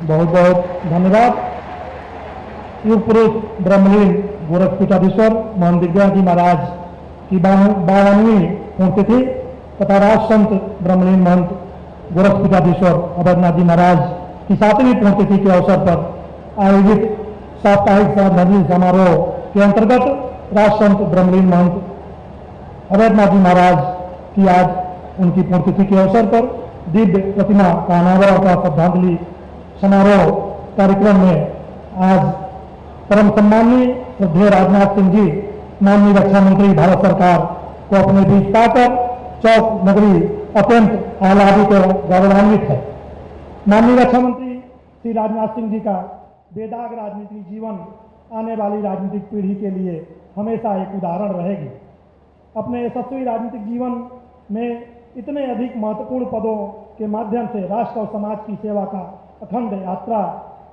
बहुत बहुत धन्यवाद। युग पुरुष ब्रह्मलीन गोरखपीठाधीश्वर महंत दिग्विजय जी महाराज की 52वीं पुण्यतिथि तथा राष्ट्र संत ब्रह्मलीन महंत गोरखपीठाधीश्वर अभयनाथ जी महाराज की 7वीं पुण्यतिथि के अवसर पर आयोजित साप्ताहिक श्रद्धांजलि समारोह के अंतर्गत राष्ट्र संत ब्रह्मलीन महंत अभयनाथ जी महाराज की आज उनकी पुण्यतिथि के अवसर पर दिव्य प्रतिमा का अनावरण का श्रद्धांजलि समारोह कार्यक्रम में आज परम सम्माननीय श्रद्धेय राजनाथ सिंह जी माननीय रक्षा मंत्री भारत सरकार को अपने बीच पाकर चौक नगरी अत्यंत आह्लादित और गौरवान्वित है। माननीय रक्षा मंत्री श्री राजनाथ सिंह जी का बेदाग राजनीतिक जीवन आने वाली राजनीतिक पीढ़ी के लिए हमेशा एक उदाहरण रहेगी। अपने यशस्वी राजनीतिक जीवन में इतने अधिक महत्वपूर्ण पदों के माध्यम से राष्ट्र और समाज की सेवा का अखंड यात्रा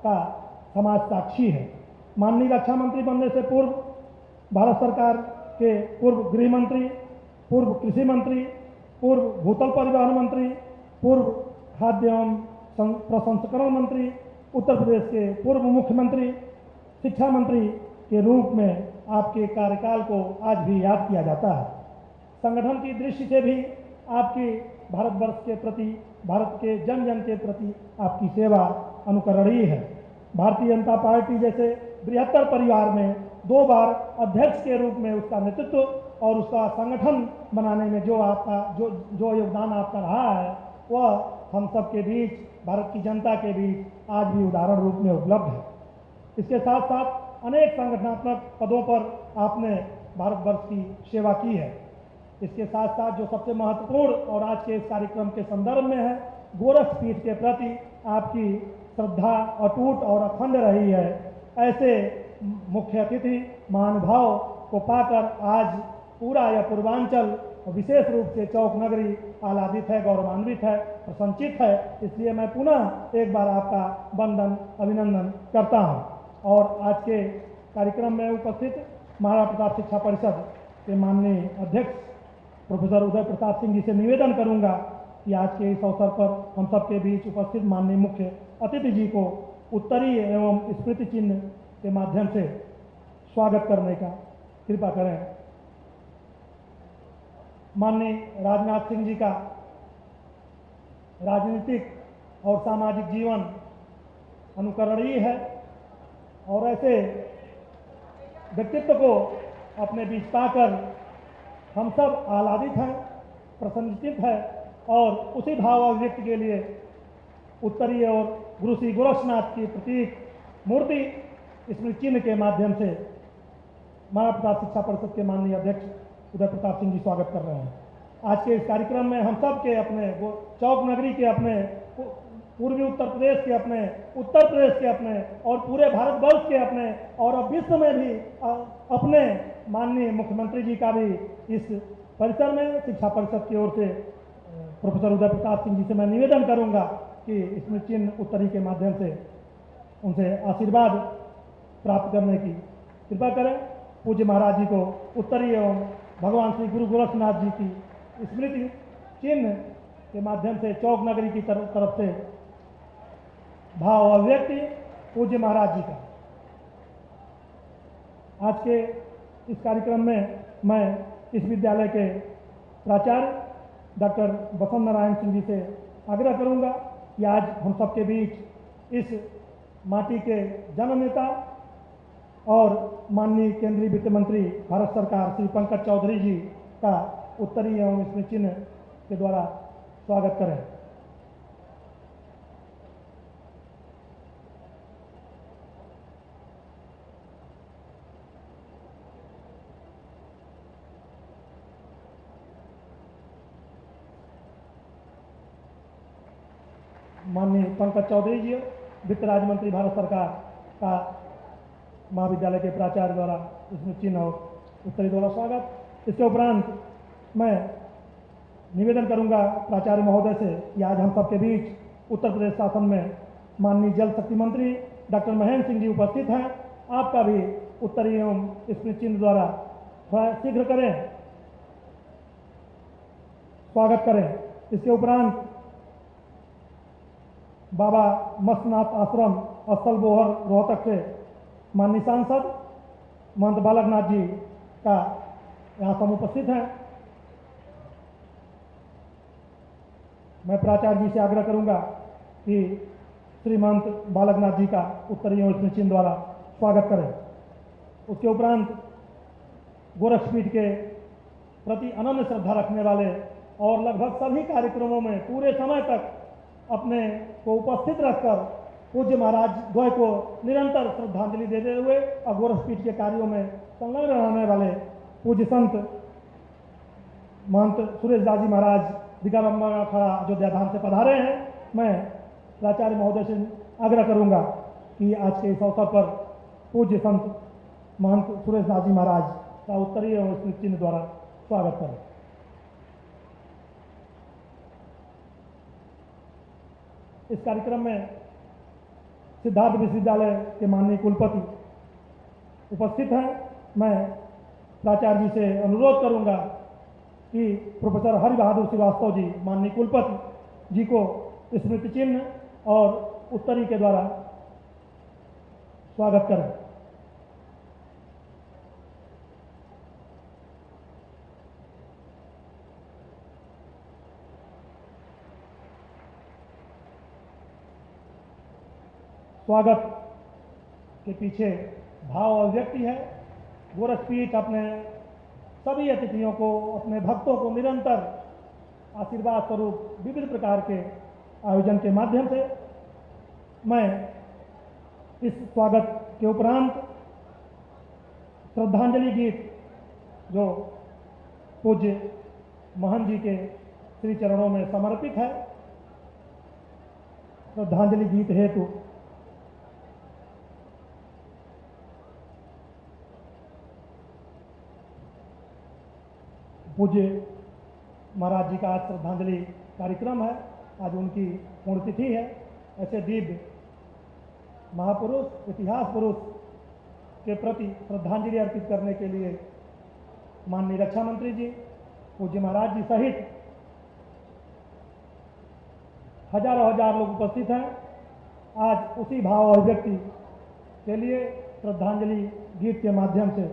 का समाज साक्षी है। माननीय रक्षा मंत्री बनने से पूर्व भारत सरकार के पूर्व गृह मंत्री, पूर्व कृषि मंत्री, पूर्व भूतल परिवहन मंत्री, पूर्व खाद्य एवं प्रसंस्करण मंत्री, उत्तर प्रदेश के पूर्व मुख्यमंत्री, शिक्षा मंत्री के रूप में आपके कार्यकाल को आज भी याद किया जाता है। संगठन की दृष्टि से भी आपकी भारतवर्ष के प्रति, भारत के जन जन के प्रति आपकी सेवा अनुकरणीय है। भारतीय जनता पार्टी जैसे बृहत्तर परिवार में 2 बार अध्यक्ष के रूप में उसका नेतृत्व और उसका संगठन बनाने में जो योगदान आपका रहा है वह हम सब के बीच, भारत की जनता के बीच आज भी उदाहरण रूप में उपलब्ध है। इसके साथ साथ अनेक संगठनात्मक पदों पर आपने भारतवर्ष की सेवा की है। इसके साथ साथ जो सबसे महत्वपूर्ण और आज के इस कार्यक्रम के संदर्भ में है, गोरखपीठ के प्रति आपकी श्रद्धा अटूट और अखंड रही है। ऐसे मुख्य अतिथि महानुभाव को पाकर आज पूरा यह पूर्वांचल विशेष रूप से चौक नगरी आह्लादित है, गौरवान्वित है, प्रसन्नचित है। इसलिए मैं पुनः एक बार आपका वंदन अभिनंदन करता हूं। और आज के कार्यक्रम में उपस्थित महाराणा प्रताप शिक्षा परिषद के माननीय अध्यक्ष प्रोफेसर उदय प्रताप सिंह जी से निवेदन करूंगा कि आज के इस अवसर पर हम सबके बीच उपस्थित माननीय मुख्य अतिथि जी को उत्तरीय एवं स्मृति चिन्ह के माध्यम से स्वागत करने का कृपा करें। माननीय राजनाथ सिंह जी का राजनीतिक और सामाजिक जीवन अनुकरणीय है और ऐसे व्यक्तित्व को अपने बीच पाकर हम सब आह्लादित हैं, प्रसन्नचित है और उसी भाव अभिव्यक्ति के लिए उत्तरीय और गुरु श्री गोरक्षनाथ की प्रतीक मूर्ति स्मृति चिन्ह के माध्यम से महाराणा प्रताप शिक्षा परिषद के माननीय अध्यक्ष उदय प्रताप सिंह जी स्वागत कर रहे हैं। आज के इस कार्यक्रम में हम सब के अपने चौक नगरी के अपने, पूर्वी उत्तर प्रदेश के अपने, उत्तर प्रदेश के अपने और पूरे भारतवर्ष के अपने और अब विश्व में भी अपने माननीय मुख्यमंत्री जी का भी इस परिसर में शिक्षा परिषद की ओर से प्रोफेसर उदय प्रताप सिंह जी से मैं निवेदन करूंगा कि स्मृति चिन्ह उत्तरी के माध्यम से उनसे आशीर्वाद प्राप्त करने की कृपा करें। पूज्य महाराज जी को उत्तरी एवं भगवान श्री गुरु गोरखनाथ जी की स्मृति चिन्ह के माध्यम से चौक नगरी की तरफ से भाव अभिव्यक्ति पूज्य महाराज जी का। आज के इस कार्यक्रम में मैं इस विद्यालय के प्राचार्य डॉक्टर बसंत नारायण सिंह जी से आग्रह करूंगा कि आज हम सबके बीच इस माटी के जननेता और माननीय केंद्रीय वित्त मंत्री भारत सरकार श्री पंकज चौधरी जी का उत्तरी एवं स्मृति चिन्ह के द्वारा स्वागत करें। माननीय पंकज चौधरी जी, वित्त राज्य मंत्री भारत सरकार का महाविद्यालय के प्राचार्य द्वारा इसमें चिन्ह और उत्तरी द्वारा स्वागत। इसके उपरांत मैं निवेदन करूंगा प्राचार्य महोदय से कि आज हम सबके बीच उत्तर प्रदेश शासन में माननीय जल शक्ति मंत्री डॉक्टर महेंद्र सिंह जी उपस्थित हैं। आपका भी उत्तरी एवं स्मृति चिन्ह द्वारा थोड़ा शीघ्र करें, स्वागत करें। इसके उपरांत बाबा मस्तनाथ आश्रम स्थल बोहर रोहतक से माननीय सांसद महंत बालकनाथ जी का यहाँ समुपस्थित हैं। मैं प्राचार्य जी से आग्रह करूंगा कि श्रीमंत बालकनाथ जी का उत्तरीय और चिन्ह द्वारा स्वागत करें। उसके उपरांत गोरक्षपीठ के प्रति अनन्य श्रद्धा रखने वाले और लगभग सभी कार्यक्रमों में पूरे समय तक अपने को उपस्थित रखकर पूज्य महाराज द्वय को निरंतर श्रद्धांजलि देते हुए और गोरक्षपीठ के कार्यों में संलग्न रहने वाले पूज्य संत महंत सुरेश दास जी महाराज दिगारंबा खड़ा अयोध्या धाम से पधारे हैं। मैं प्राचार्य महोदय से आग्रह करूंगा कि आज के इस अवसर पर पूज्य संत महंत सुरेश दास जी महाराज का उत्तरीय और स्मृति चिन्ह द्वारा स्वागत करें। इस कार्यक्रम में सिद्धार्थ विश्वविद्यालय के माननीय कुलपति उपस्थित हैं। मैं प्राचार्य जी से अनुरोध करूंगा कि प्रोफेसर हरि बहादुर श्रीवास्तव जी माननीय कुलपति जी को स्मृति चिन्ह और उत्तरी के द्वारा स्वागत करें। स्वागत के पीछे भाव अभिव्यक्ति है। गोरक्षपीठ अपने सभी अतिथियों को, अपने भक्तों को निरंतर आशीर्वाद स्वरूप विविध प्रकार के आयोजन के माध्यम से मैं इस स्वागत के उपरांत श्रद्धांजलि गीत जो पूज्य महंत जी के श्री चरणों में समर्पित है, श्रद्धांजलि गीत हेतु पूज्य महाराज जी का आज श्रद्धांजलि कार्यक्रम है। आज उनकी पुण्यतिथि है। ऐसे दिव्य महापुरुष, इतिहास पुरुष के प्रति श्रद्धांजलि अर्पित करने के लिए माननीय रक्षा मंत्री जी, पूज्य महाराज जी सहित हजारों हजार लोग उपस्थित हैं। आज उसी भाव अभिव्यक्ति के लिए श्रद्धांजलि गीत के माध्यम से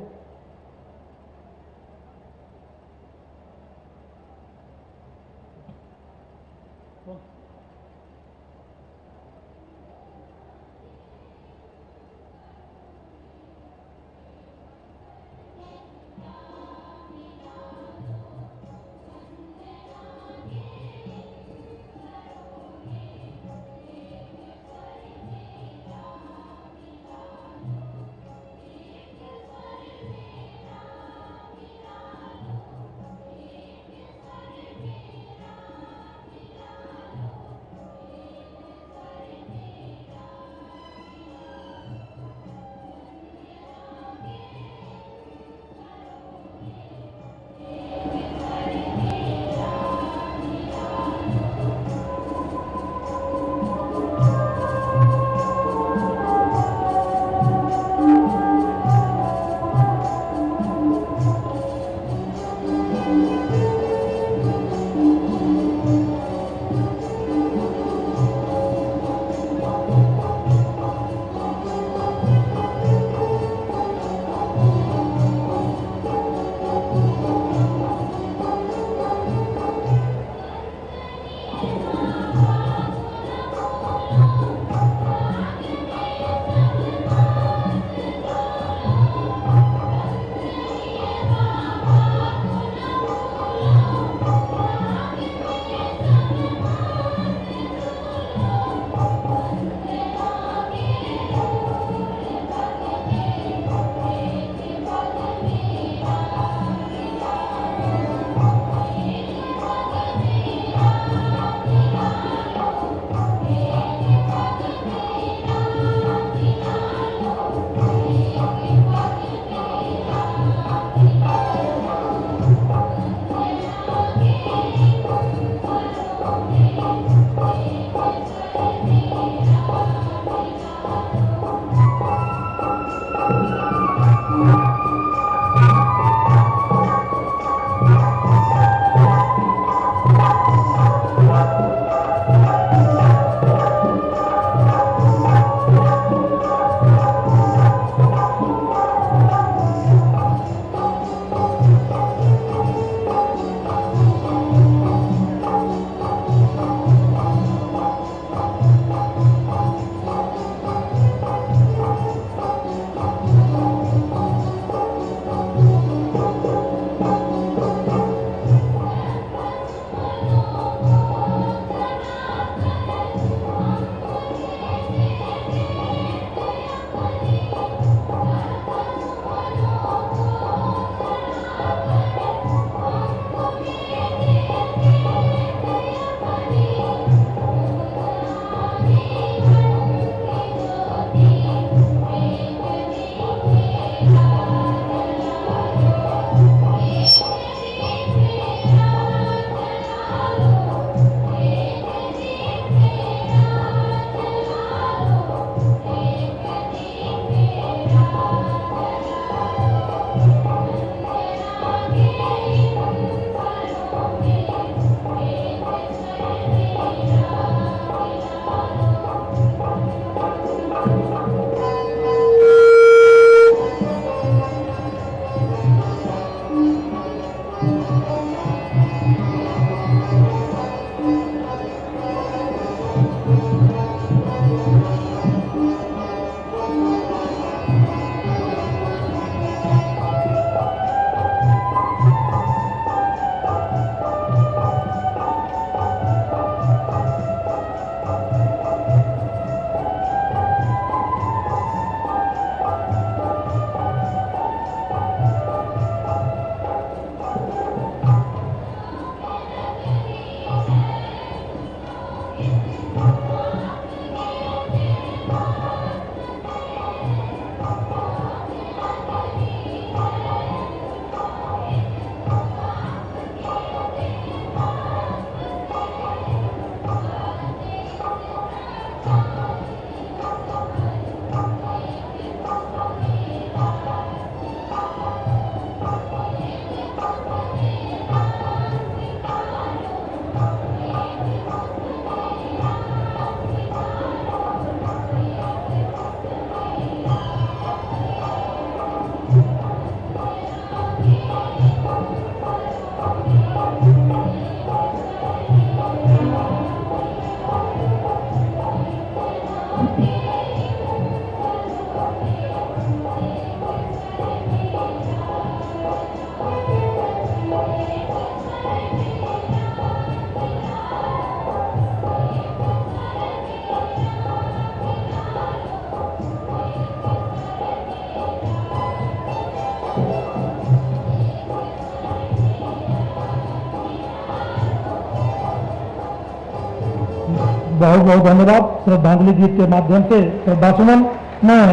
बहुत बहुत धन्यवाद। श्रद्धांजलि गीत के माध्यम से श्रद्धासुमन। मैं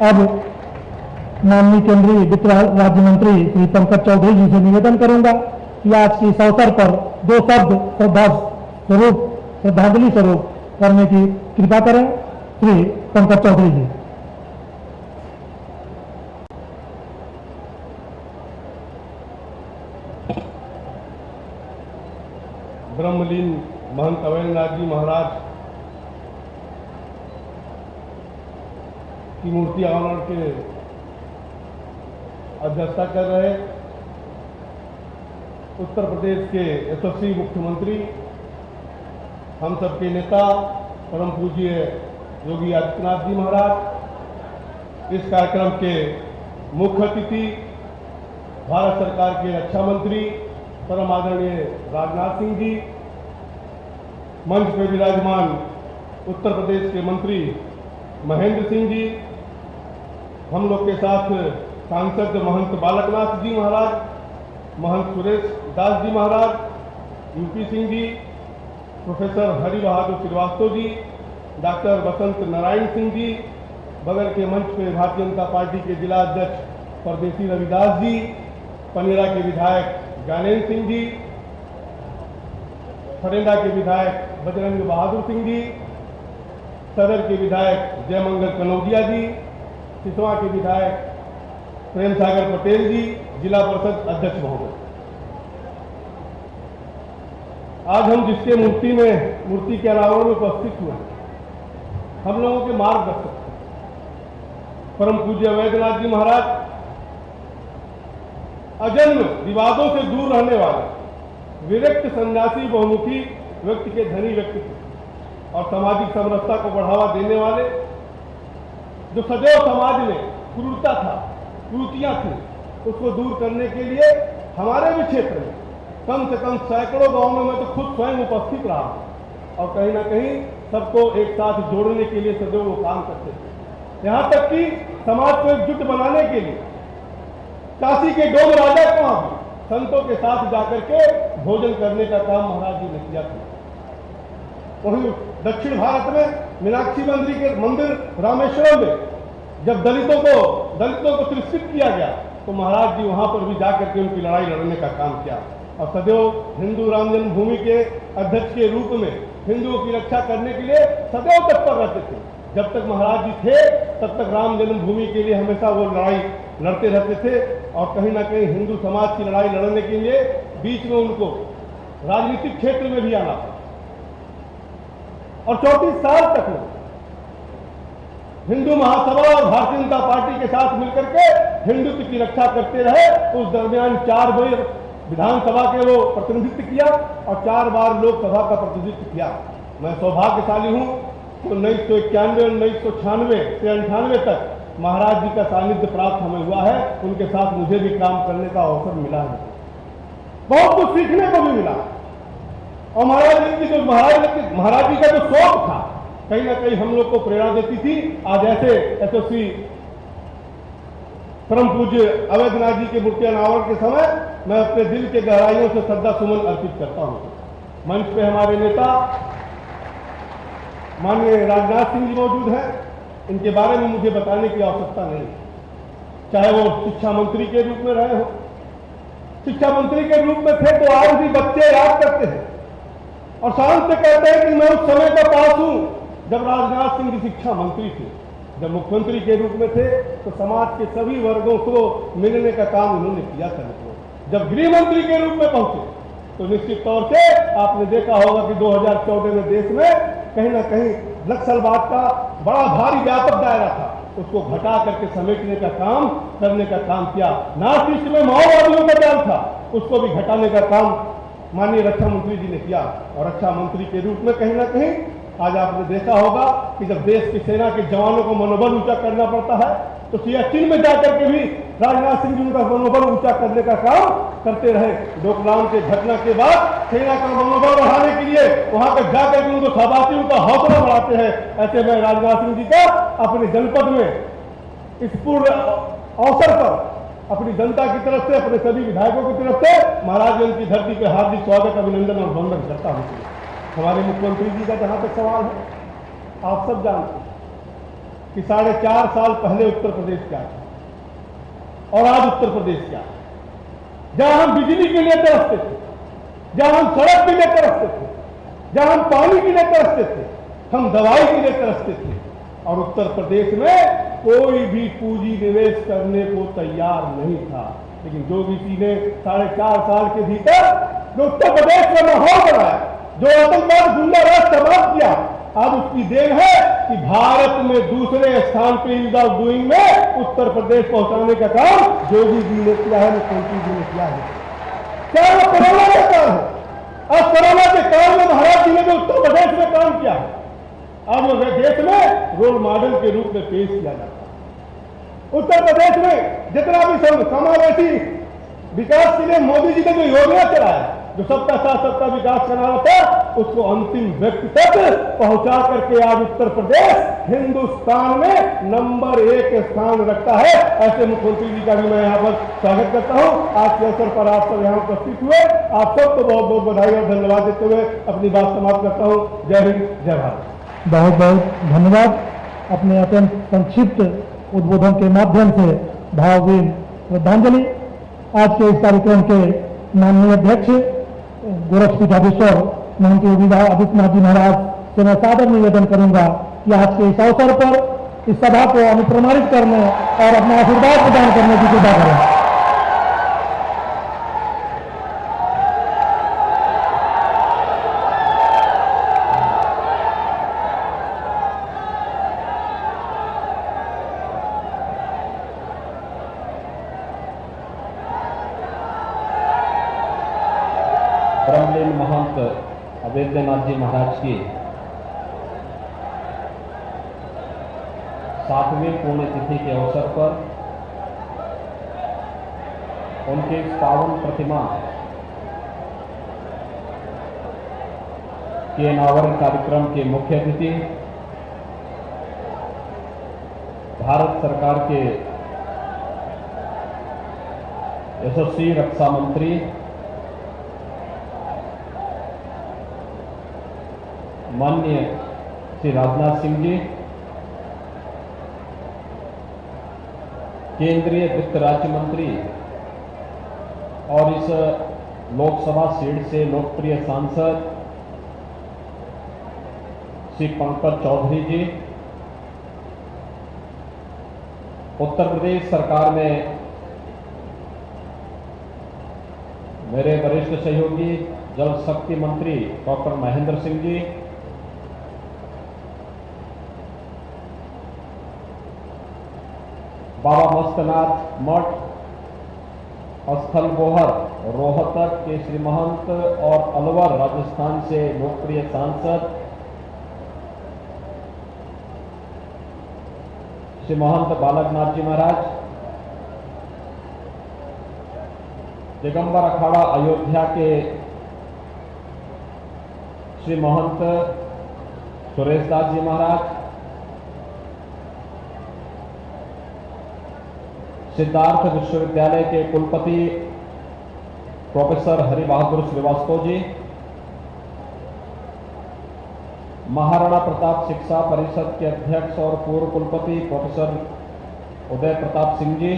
अब माननीय केंद्रीय वित्त राज्य मंत्री श्री पंकज चौधरी जी से निवेदन करूंगा कि आज के इस अवसर पर 2 शब्द श्रद्धांजलि स्वरूप करने की कृपा करें। श्री पंकज चौधरी जी। ब्रह्मलीन महंत अवैधनाथ जी महाराज की मूर्ति अनावरण के अध्यक्षता कर रहे उत्तर प्रदेश के यशस्वी मुख्यमंत्री, हम सबके नेता परम पूज्य योगी आदित्यनाथ जी महाराज, इस कार्यक्रम के मुख्य अतिथि भारत सरकार के रक्षा मंत्री परम आदरणीय राजनाथ सिंह जी, मंच पर विराजमान उत्तर प्रदेश के मंत्री महेंद्र सिंह जी, हम लोग के साथ सांसद महंत बालकनाथ जी महाराज, महंत सुरेश दास जी महाराज, यूपी सिंह जी, प्रोफेसर हरि बहादुर श्रीवास्तव जी, डॉक्टर बसंत नारायण सिंह जी, बगल के मंच पे भारतीय जनता पार्टी के जिला अध्यक्ष परदेसी रविदास जी, पनेरा के विधायक ज्ञानेन्द्र सिंह जी, फरेंदा के विधायक बजरंग बहादुर सिंह जी, सदर के विधायक जयमंगल कनौजिया जी, सिसवा के विधायक प्रेम सागर पटेल जी, जिला परिषद अध्यक्ष महोदय। आज हम जिसके मूर्ति के अनावरण में उपस्थित हुए, हम लोगों के मार्गदर्शक परम पूज्य अवैधनाथ जी महाराज, अजन्म विवादों से दूर रहने वाले विरक्त सन्यासी बहुमुखी व्यक्ति के धनी व्यक्ति और सामाजिक समरसता को बढ़ावा देने वाले, जो सदैव समाज में क्रूरता था, कुरीतियां थी, उसको दूर करने के लिए हमारे भी क्षेत्र में कम से कम सैकड़ों गांवों में मैं तो खुद स्वयं उपस्थित रहा और कहीं ना कहीं सबको एक साथ जोड़ने के लिए सदैव वो काम करते थे। यहां तक कि समाज को एकजुट बनाने के लिए काशी के डोम राजा को वहां भी संतों के साथ जाकर के भोजन करने का काम महाराज जी ने किया था। वहीं दक्षिण भारत में मीनाक्षी मंदिर रामेश्वरम में जब दलितों को तिरस्कृत किया गया तो महाराज जी वहां पर भी जाकर के उनकी लड़ाई लड़ने का काम किया और सदैव हिंदू राम जन्मभूमि के अध्यक्ष के रूप में हिंदुओं की रक्षा करने के लिए सदैव तत्पर रहते थे। जब तक महाराज जी थे तब तक राम जन्मभूमि के लिए हमेशा वो लड़ाई लड़ते रहते थे और कहीं ना कहीं हिंदू समाज की लड़ाई लड़ने के लिए बीच में उनको राजनीतिक क्षेत्र में भी आना था और 34 साल तक वो हिंदू महासभा और भारतीय जनता पार्टी के साथ मिलकर के हिंदुत्व की रक्षा करते रहे। उस दरमियान 4 बार विधानसभा के वो प्रतिनिधित्व किया और 4 बार लोकसभा का प्रतिनिधित्व किया। मैं सौभाग्यशाली हूं तो 1991, 1996 से 98 तक महाराज जी का सानिध्य प्राप्त हमें हुआ है। उनके साथ मुझे भी काम करने का अवसर मिला है, बहुत कुछ सीखने को भी मिला और महाराज जी का जो शौक था कहीं ना कहीं हम लोग को प्रेरणा देती थी। आज ऐसे यशस्वी परम पूज्य अवैधनाथ जी के मूर्ति अनावरण के समय मैं अपने दिल के गहराइयों से श्रद्धा सुमन अर्पित करता हूं। मंच पे हमारे नेता माननीय राजनाथ सिंह जी मौजूद हैं, इनके बारे में मुझे बताने की आवश्यकता नहीं, चाहे वो शिक्षा मंत्री के रूप में रहे हो, शिक्षा मंत्री के रूप में थे तो आज भी बच्चे याद करते हैं और शान से कहते हैं कि मैं उस समय का पास हूं जब राजनाथ सिंह जी शिक्षा मंत्री थे। जब मुख्यमंत्री के रूप में थे तो समाज के सभी वर्गों को मिलने का काम उन्होंने किया था। जब गृह मंत्री के रूप में पहुंचे तो निश्चित तौर से आपने देखा होगा कि 2014 में देश में कहीं ना कहीं नक्सलवाद का बड़ा भारी व्यापक दायरा था, उसको घटा करके समेटने का काम करने का काम किया। नॉर्थ ईस्ट में माओवादियों का जाल था, उसको भी घटाने का काम माननीय रक्षा मंत्री जी ने किया और रक्षा मंत्री के रूप में कहीं ना कहीं आज आपने देखा होगा कि जब देश की सेना के जवानों को मनोबल ऊंचा करना पड़ता है तो सियाचिन में जाकर के भी राजनाथ सिंह जी उनका मनोबल ऊंचा करने का काम करते रहे। डोकलाम के घटना के बाद सेना का मनोबल बढ़ाने के लिए वहां पर जाकर के उनको शाबाशी उनका हौसला बढ़ाते हैं। ऐसे में राजनाथ सिंह जी का अपने जनपद में इस पूर्ण अवसर पर अपनी जनता की तरफ से, अपने सभी विधायकों की तरफ से महाराजगंज की धरती पर हार्दिक स्वागत, अभिनंदन और वंदन करता हूं। हमारे मुख्यमंत्री जी का जहां तक सवाल है, आप सब जानते हैं कि 4.5 साल पहले उत्तर प्रदेश क्या था और आज उत्तर प्रदेश क्या है। जहां हम बिजली के लिए तरसते थे, जहां हम सड़क के लिए तरसते थे, जहां हम पानी के लिए तरसते थे, हम दवाई के लिए तरसते थे, और उत्तर प्रदेश में कोई भी पूंजी निवेश करने को तैयार नहीं था। लेकिन योगी जी ने 4.5 साल के भीतर जो उत्तर प्रदेश में माहौल बनाया, जो आतंकवाद गुंडाराज समाप्त किया, आज उसकी देन है कि भारत में दूसरे स्थान पर ईज ऑफ डूइंग में उत्तर प्रदेश पहुंचाने का काम योगी जी ने किया है, मुख्यमंत्री जी ने किया है। क्या वो कोरोना का काम है? आज कोरोना के काल में महाराज जी ने जो उत्तर प्रदेश में काम किया है, आज वो देश में रोल मॉडल के रूप में पेश किया जाता है। उत्तर प्रदेश में जितना भी समावेशी विकास के लिए मोदी जी ने जो योजना चलाया, जो सबका साथ सबका विकास करना था, उसको अंतिम व्यक्ति तक पहुंचा करके आज उत्तर प्रदेश हिंदुस्तान में नंबर 1 स्थान रखता है। ऐसे मुख्यमंत्री जी का भी मैं यहाँ पर स्वागत करता हूँ। आज के अवसर पर आप सब यहाँ उपस्थित हुए, आप सबको बहुत बहुत बधाई और धन्यवाद देते हुए अपनी बात समाप्त करता हूँ। जय हिंद, जय भारत। बहुत बहुत धन्यवाद। अपने अत्यंत संक्षिप्त उद्बोधन के माध्यम से भावभीम श्रद्धांजलि। आज के इस कार्यक्रम के माननीय अध्यक्ष गोरखपीठाधीश्वर महंत योगी आदित्यनाथ जी महाराज से मैं सादर निवेदन करूंगा कि आज के इस अवसर पर इस सभा को अनुप्रमाणित करने और अपना आशीर्वाद प्रदान करने की कृपा करें। ब्रह्मलीन महंत अवैधनाथ जी महाराज की 7वीं पुण्यतिथि के अवसर पर उनकी पावन प्रतिमा के अनावरण कार्यक्रम के मुख्य अतिथि भारत सरकार के यशस्वी रक्षा मंत्री माननीय श्री राजनाथ सिंह जी, केंद्रीय वित्त राज्य मंत्री और इस लोकसभा सीट से लोकप्रिय सांसद श्री पंकज चौधरी जी, उत्तर प्रदेश सरकार में मेरे वरिष्ठ सहयोगी जल शक्ति मंत्री डॉक्टर महेंद्र सिंह जी, बाबा मस्तनाथ मठ स्थल गोहर रोहतक के श्री महंत और अलवर राजस्थान से लोकप्रिय सांसद श्री महंत बालकनाथ जी महाराज, दिगंबर अखाड़ा अयोध्या के श्री महंत सुरेश दास जी महाराज, सिद्धार्थ विश्वविद्यालय के कुलपति प्रोफेसर हरि बहादुर श्रीवास्तव जी, महाराणा प्रताप शिक्षा परिषद के अध्यक्ष और पूर्व कुलपति प्रोफेसर उदय प्रताप सिंह जी,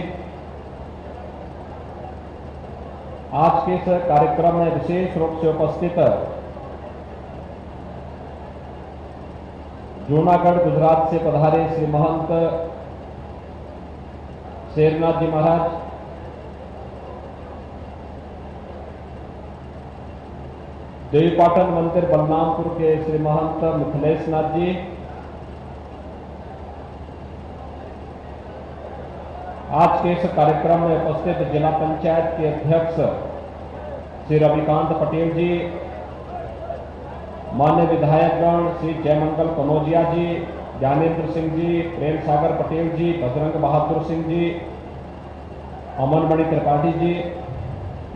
आज के इस कार्यक्रम में विशेष रूप से उपस्थित जूनागढ़ गुजरात से पधारे श्री महंत शेरनाथ जी महाराज, देवीपाटन मंदिर बलरामपुर के श्री महंत मिथिलेश नाथ जी, आज के इस कार्यक्रम में उपस्थित जिला पंचायत के अध्यक्ष श्री रविकांत पटेल जी, मान्य विधायकगण श्री जयमंगल कनौजिया जी, ज्ञानेन्द्र सिंह जी, प्रेम सागर पटेल जी, बजरंग बहादुर सिंह जी, अमनमणि त्रिपाठी जी,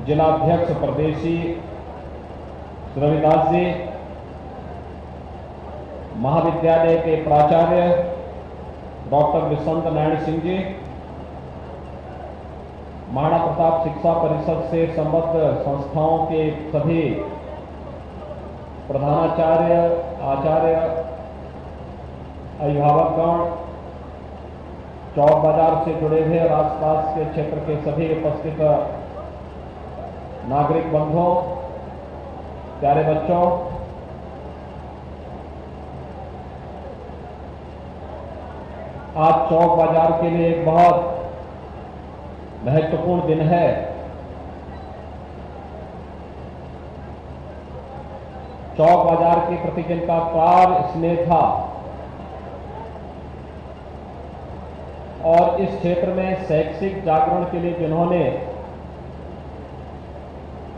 जिला अध्यक्ष प्रदेशी रविदास जी, महाविद्यालय के प्राचार्य डॉक्टर विश्वंत नारायण सिंह जी, महाराणा प्रताप शिक्षा परिषद से संबद्ध संस्थाओं के सभी प्रधानाचार्य, आचार्य, अभिभावकगण, चौक बाजार से जुड़े हुए और आसपास के क्षेत्र के सभी उपस्थित नागरिक बंधुओं, प्यारे बच्चों, आज चौक बाजार के लिए एक बहुत महत्वपूर्ण दिन है। चौक बाजार के प्रति जिनका प्राण स्नेह था और इस क्षेत्र में शैक्षिक जागरण के लिए जिन्होंने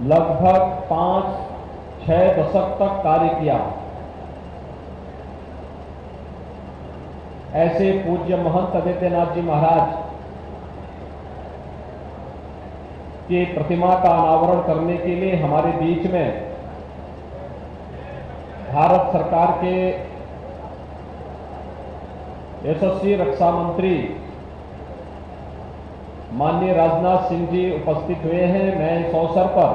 लगभग 5-6 दशक तक कार्य किया, ऐसे पूज्य महंत आदित्यनाथ जी महाराज की प्रतिमा का अनावरण करने के लिए हमारे बीच में भारत सरकार के यशस्वी रक्षा मंत्री माननीय राजनाथ सिंह जी उपस्थित हुए हैं। मैं इस अवसर पर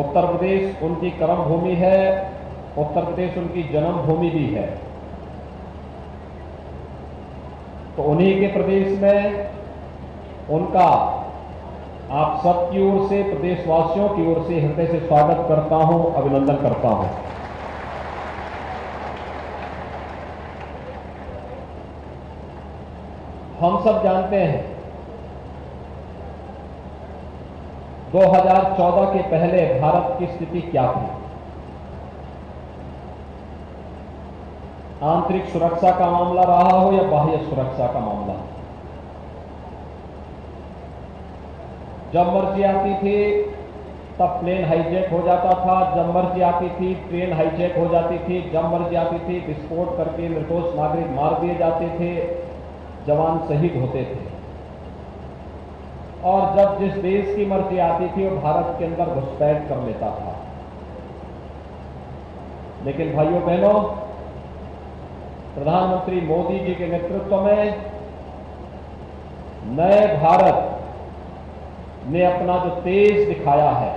उत्तर प्रदेश उनकी कर्म भूमि है, उत्तर प्रदेश उनकी जन्मभूमि भी है, तो उन्हीं के प्रदेश में उनका आप सबकी ओर से, प्रदेशवासियों की ओर से हृदय से स्वागत करता हूं, अभिनंदन करता हूं। हम सब जानते हैं 2014 के पहले भारत की स्थिति क्या थी। आंतरिक सुरक्षा का मामला रहा हो या बाह्य सुरक्षा का मामला, जब मर्जी आती थी तब प्लेन हाईजैक हो जाता था, जब मर्जी आती थी ट्रेन हाईजैक हो जाती थी, जब मर्जी आती थी विस्फोट करके निर्दोष नागरिक मार दिए जाते थे, जवान शहीद होते थे, और जब जिस देश की मर्जी आती थी वो भारत के अंदर घुसपैठ कर लेता था। लेकिन भाइयों बहनों, प्रधानमंत्री मोदी जी के नेतृत्व में नए भारत ने अपना जो तेज दिखाया है,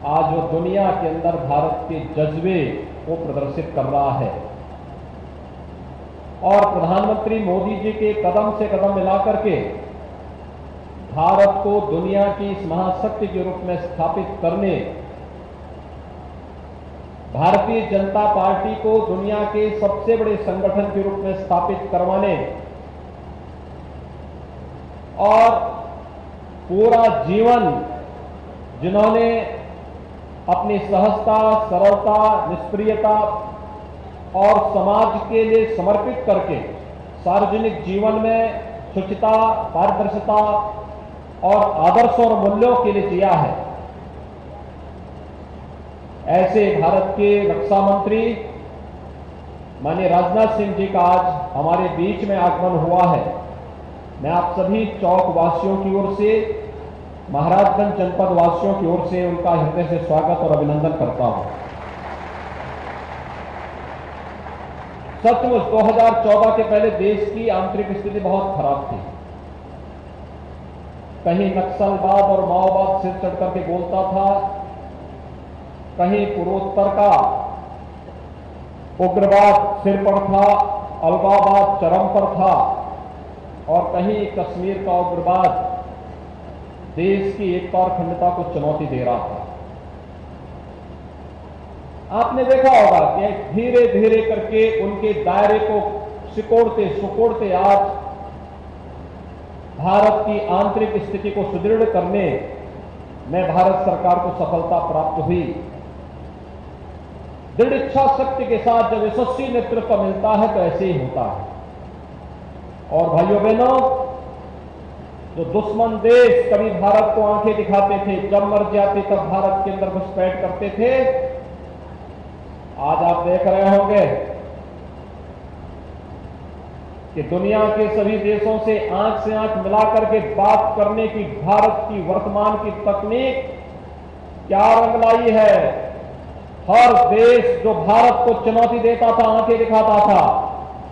आज वो दुनिया के अंदर भारत के जज्बे को प्रदर्शित कर रहा है। और प्रधानमंत्री मोदी जी के कदम से कदम मिलाकर के भारत को दुनिया की इस महाशक्ति के रूप में स्थापित करने, भारतीय जनता पार्टी को दुनिया के सबसे बड़े संगठन के रूप में स्थापित करवाने और पूरा जीवन जिन्होंने अपनी सहजता, सरलता, निष्क्रियता और समाज के लिए समर्पित करके सार्वजनिक जीवन में शुचिता, पारदर्शिता और आदर्श और मूल्यों के लिए जिया है, ऐसे भारत के रक्षा मंत्री माननीय राजनाथ सिंह जी का आज हमारे बीच में आगमन हुआ है। मैं आप सभी चौक वासियों की ओर से, महाराजगंज जनपद वासियों की ओर से उनका हृदय से स्वागत और अभिनंदन करता हूं। सचमुच 2014 के पहले देश की आंतरिक स्थिति बहुत खराब थी। कहीं नक्सलवाद और माओवाद सिर चढ़ करके बोलता था, कहीं पूर्वोत्तर का उग्रवाद सिर पर था, अलगाववाद चरम पर था, और कहीं कश्मीर का उग्रवाद देश की एकता और अखंडता को चुनौती दे रहा था। आपने देखा होगा कि धीरे धीरे करके उनके दायरे को सिकोड़ते आज भारत की आंतरिक स्थिति को सुदृढ़ करने में भारत सरकार को सफलता प्राप्त हुई। दृढ़ इच्छा शक्ति के साथ जब यशस्वी नेतृत्व मिलता है तो ऐसे ही होता है। और भाइयों बहनों, जो दुश्मन देश कभी भारत को आंखें दिखाते थे, जब मर्जी आती तब भारत के अंदर घुसपैठ करते थे, आज आप देख रहे होंगे कि दुनिया के सभी देशों से आंख मिलाकर के बात करने की भारत की वर्तमान की तकनीक क्या रंग लाई है। हर देश जो भारत को चुनौती देता था, आंखें दिखाता था,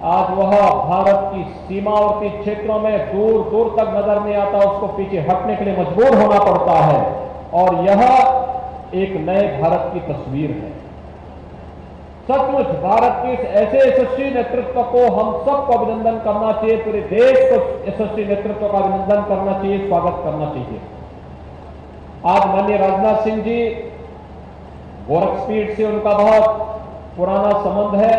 आज वह भारत की सीमावर्ती क्षेत्रों में दूर दूर तक नजर नहीं आता, उसको पीछे हटने के लिए मजबूर होना पड़ता है। और यह एक नए भारत की तस्वीर है। सचमुच भारत के इस ऐसे यशस्वी नेतृत्व को हम सबको अभिनंदन करना चाहिए, पूरे देश को यशस्वी नेतृत्व का अभिनंदन करना चाहिए, स्वागत करना चाहिए। आज माननीय राजनाथ सिंह जी, गोरखपीठ से उनका बहुत पुराना संबंध है।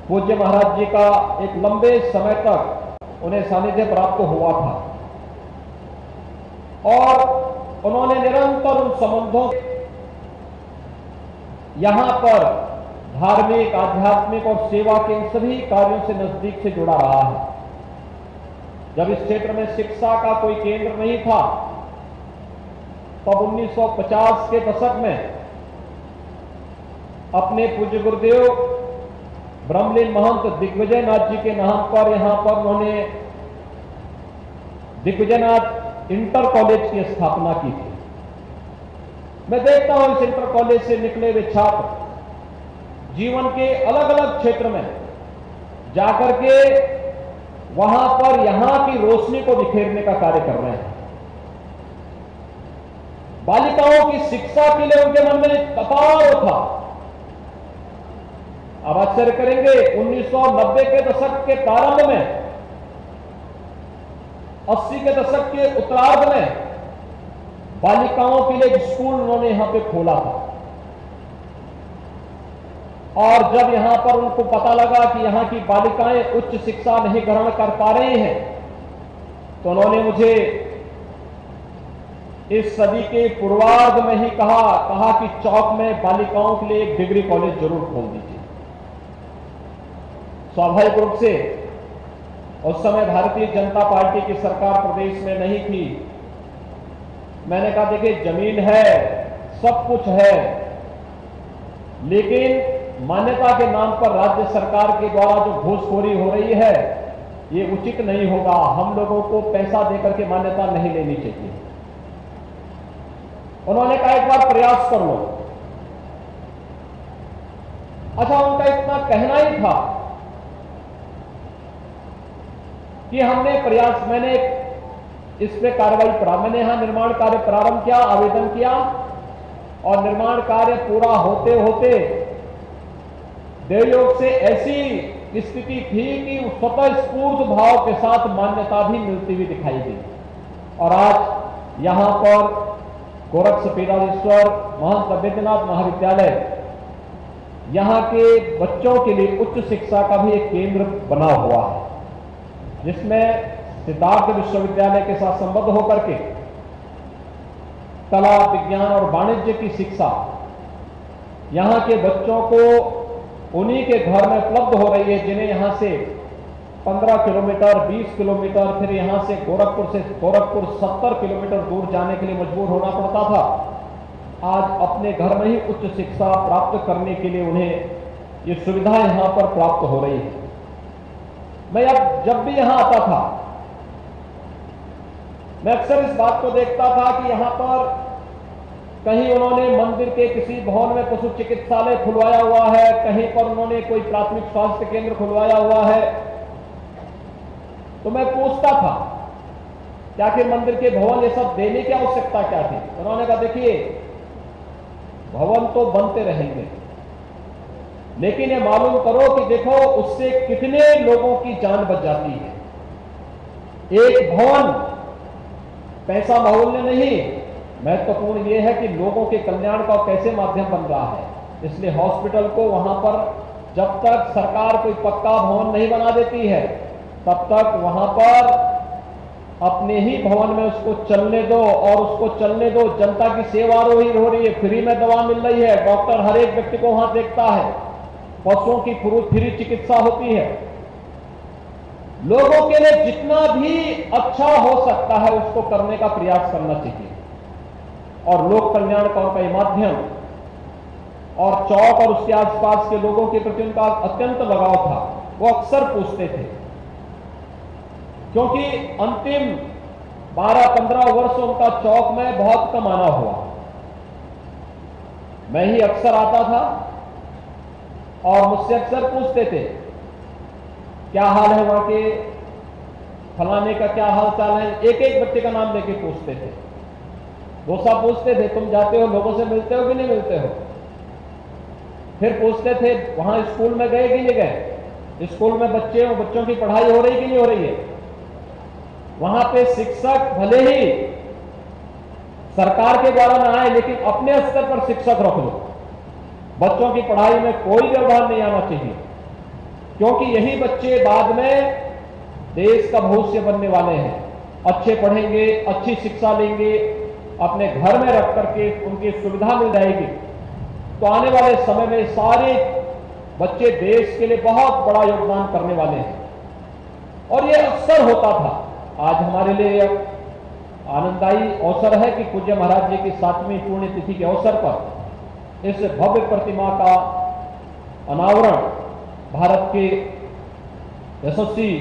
पूज्य महाराज जी का एक लंबे समय तक उन्हें सानिध्य प्राप्त हुआ था और उन्होंने निरंतर उन संबंधों यहां पर धार्मिक, आध्यात्मिक और सेवा के इन सभी कार्यों से नजदीक से जुड़ा रहा है। जब इस क्षेत्र में शिक्षा का कोई केंद्र नहीं था, तब 1950 के दशक में अपने पूज्य गुरुदेव ब्रह्मलीन महंत दिग्विजयनाथ जी के नाम पर यहां पर उन्होंने दिग्विजयनाथ इंटर कॉलेज की स्थापना की थी। मैं देखता हूं इस इंटर कॉलेज से निकले हुए छात्र जीवन के अलग अलग क्षेत्र में जाकर के वहां पर यहां की रोशनी को बिखेरने का कार्य कर रहे हैं। बालिकाओं की शिक्षा के लिए उनके मन में एक अपार था। अब आश्चर्य करेंगे, 1990 के दशक के प्रारंभ में, 80 के दशक के उत्तरार्ध में बालिकाओं के लिए एक स्कूल उन्होंने यहां पे खोला था। और जब यहां पर उनको पता लगा कि यहां की बालिकाएं उच्च शिक्षा नहीं ग्रहण कर पा रही हैं, तो उन्होंने मुझे इस सदी के पूर्वार्ध में ही कहा कि चौक में बालिकाओं के लिए एक डिग्री कॉलेज जरूर खोल दीजिए। स्वाभाविक रूप से उस समय भारतीय जनता पार्टी की सरकार प्रदेश में नहीं थी। मैंने कहा देखिए, जमीन है, सब कुछ है, लेकिन मान्यता के नाम पर राज्य सरकार के द्वारा जो घूसखोरी हो रही है, ये उचित नहीं होगा। हम लोगों को पैसा देकर के मान्यता नहीं लेनी चाहिए। उन्होंने कहा एक बार प्रयास कर लो। अच्छा, उनका इतना कहना ही था कि मैंने इस पे कार्रवाई मैंने यहां निर्माण कार्य प्रारंभ किया, आवेदन किया और निर्माण कार्य पूरा होते होते देवयोग से ऐसी स्थिति थी कि स्वतः स्फूर्त भाव के साथ मान्यता भी मिलती हुई दिखाई दी। और आज यहां पर गोरक्षपीठाधीश्वर महंत वैद्यनाथ महाविद्यालय यहां के बच्चों के लिए उच्च शिक्षा का भी एक केंद्र बना हुआ है, जिसमें सिद्धार्थ विश्वविद्यालय के साथ संबद्ध होकर के कला, विज्ञान और वाणिज्य की शिक्षा यहां के बच्चों को उन्हीं के घर में उपलब्ध हो रही है, जिन्हें यहां से 15 किलोमीटर, 20 किलोमीटर, फिर यहां से गोरखपुर 70 किलोमीटर दूर जाने के लिए मजबूर होना पड़ता था। आज अपने घर में ही उच्च शिक्षा प्राप्त करने के लिए उन्हें ये सुविधा यहां पर प्राप्त हो रही है। मैं अब जब भी यहां आता था, मैं अक्सर इस बात को देखता था कि यहां पर कहीं उन्होंने मंदिर के किसी भवन में पशु चिकित्सालय खुलवाया हुआ है, कहीं पर उन्होंने कोई प्राथमिक स्वास्थ्य केंद्र खुलवाया हुआ है। तो मैं पूछता था कि आखिर मंदिर के भवन ये सब देने की आवश्यकता क्या थी। उन्होंने कहा देखिए, भवन तो बनते रहेंगे, लेकिन ये मालूम करो कि देखो उससे कितने लोगों की जान बच जाती है। एक भवन पैसा माहौल नहीं, महत्वपूर्ण यह है कि लोगों के कल्याण का कैसे माध्यम बन रहा है। इसलिए हॉस्पिटल को वहां पर जब तक सरकार कोई पक्का भवन नहीं बना देती है, तब तक वहां पर अपने ही भवन में उसको चलने दो और उसको चलने दो। जनता की सेवा हो रही है, फ्री में दवा मिल रही है, डॉक्टर हर एक व्यक्ति को वहां देखता है, पशुओं की फ्री चिकित्सा होती है। लोगों के लिए जितना भी अच्छा हो सकता है उसको करने का प्रयास करना चाहिए। और लोक कल्याण का उनका ये माध्यम और चौक और उसके आसपास के लोगों के प्रति उनका अत्यंत लगाव था। वो अक्सर पूछते थे, क्योंकि अंतिम 12-15 वर्ष उनका चौक में बहुत कम आना हुआ। मैं ही अक्सर आता था और मुझसे अक्सर पूछते थे क्या हाल है वहां के, फलाने का क्या हाल चाल है, एक एक बच्चे का नाम लेके पूछते थे। वो सब पूछते थे तुम जाते हो लोगों से मिलते हो कि नहीं मिलते हो। फिर पूछते थे वहां स्कूल में गए कि नहीं गए, स्कूल में बच्चों की पढ़ाई हो रही कि नहीं हो रही है। वहां पे शिक्षक भले ही सरकार के द्वारा ना आए लेकिन अपने स्तर पर शिक्षक रख लो, बच्चों की पढ़ाई में कोई व्यवधान नहीं आना चाहिए, क्योंकि यही बच्चे बाद में देश का भविष्य बनने वाले हैं। अच्छे पढ़ेंगे, अच्छी शिक्षा लेंगे, अपने घर में रख करके उनकी सुविधा मिल जाएगी, तो आने वाले समय में सारे बच्चे देश के लिए बहुत बड़ा योगदान करने वाले हैं। और यह अवसर होता था, आज हमारे लिए आनंददायी अवसर है कि पूज्य महाराज जी की 7वीं पुण्यतिथि के अवसर पर इस भव्य प्रतिमा का अनावरण भारत के यशस्वी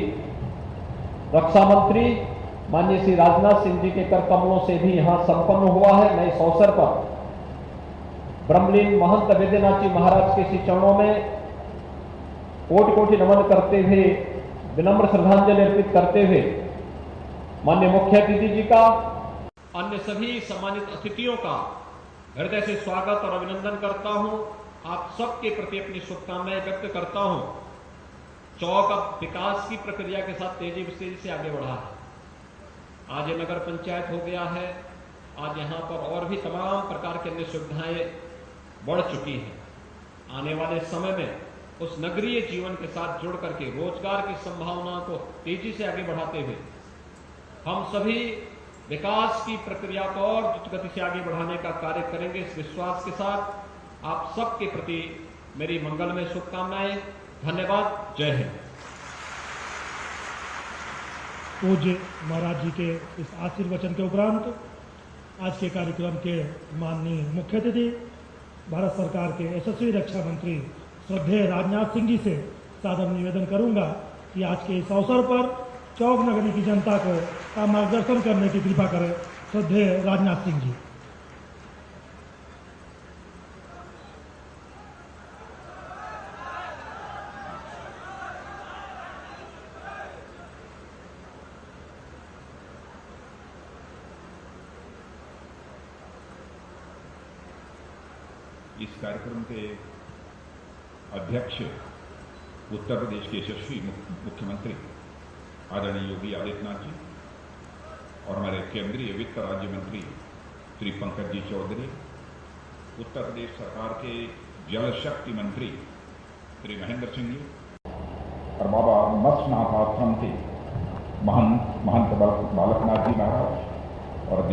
रक्षा मंत्री माननीय श्री राजनाथ सिंह जी के कर कमलों से भी यहां संपन्न हुआ है। मैं इस अवसर पर ब्रह्मलीन महंत वैद्यनाथ जी महाराज के श्री चरणों में कोटि कोटि नमन करते हुए, विनम्र श्रद्धांजलि अर्पित करते हुए माननीय मुख्य अतिथि जी का, अन्य सभी सम्मानित अतिथियों का हृदय से स्वागत और अभिनंदन करता हूं। आप सबके प्रति अपनी शुभकामनाएं व्यक्त करता हूं। चौक अब विकास की प्रक्रिया के साथ तेजी से आगे बढ़ा है। आज ये नगर पंचायत हो गया है, आज यहां पर और भी तमाम प्रकार की अन्य सुविधाएं बढ़ चुकी हैं। आने वाले समय में उस नगरीय जीवन के साथ जुड़ करके रोजगार की संभावनाओं को तेजी से आगे बढ़ाते हुए हम सभी विकास की प्रक्रिया को और द्रुत गति से आगे बढ़ाने का कार्य करेंगे। इस विश्वास के साथ आप सबके प्रति मेरी मंगलमय शुभकामनाएं। धन्यवाद। जय हिंद। पूज्य महाराज जी के इस आशीर्वचन के उपरांत आज के कार्यक्रम के माननीय मुख्य अतिथि भारत सरकार के यशस्वी रक्षा मंत्री श्रद्धेय राजनाथ सिंह जी से सादर निवेदन करूंगा कि आज के इस अवसर पर चौक नगरी की जनता को का मार्गदर्शन करने की कृपा करें। श्रद्धेय राजनाथ सिंह जी। इस कार्यक्रम के अध्यक्ष उत्तर प्रदेश के यशस्वी मुख्यमंत्री आदरणीय योगी आदित्यनाथ जी और हमारे केंद्रीय वित्त राज्य मंत्री श्री पंकज जी चौधरी, उत्तर प्रदेश सरकार के जल शक्ति मंत्री श्री महेंद्र सिंह जी और बाबा मत्स्यनाथ आश्रम के महंत बालकनाथ जी महाराज और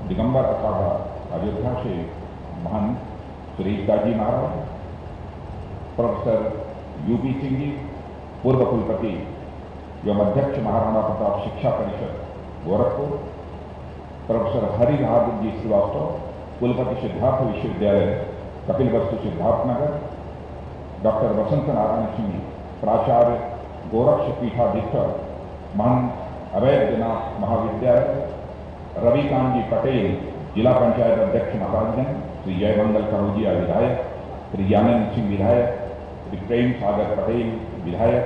दिगंबर अखाड़ा अयोध्या से महंत श्री गाजी महाराज, प्रोफेसर यूपी सिंह जी पूर्व कुलपति एवं अध्यक्ष महाराणा प्रताप शिक्षा परिषद गोरखपुर, प्रोफेसर हरि बहादुर जी श्रीवास्तव कुलपति सिद्धार्थ विश्वविद्यालय कपिलवस्तु सिद्धार्थनगर, डॉक्टर वसंत नारायण सिंह जी प्राचार्य गोरक्ष पीठाधीश्वर महंत अवैधनाथ महाविद्यालय, रविकांत जी पटेल जिला पंचायत अध्यक्ष महाराजगंज, श्री जयमंगल कनौजिया विधायक, श्री ज्ञानेंद्र सिंह विधायक, श्री प्रेम सागर पटेल विधायक,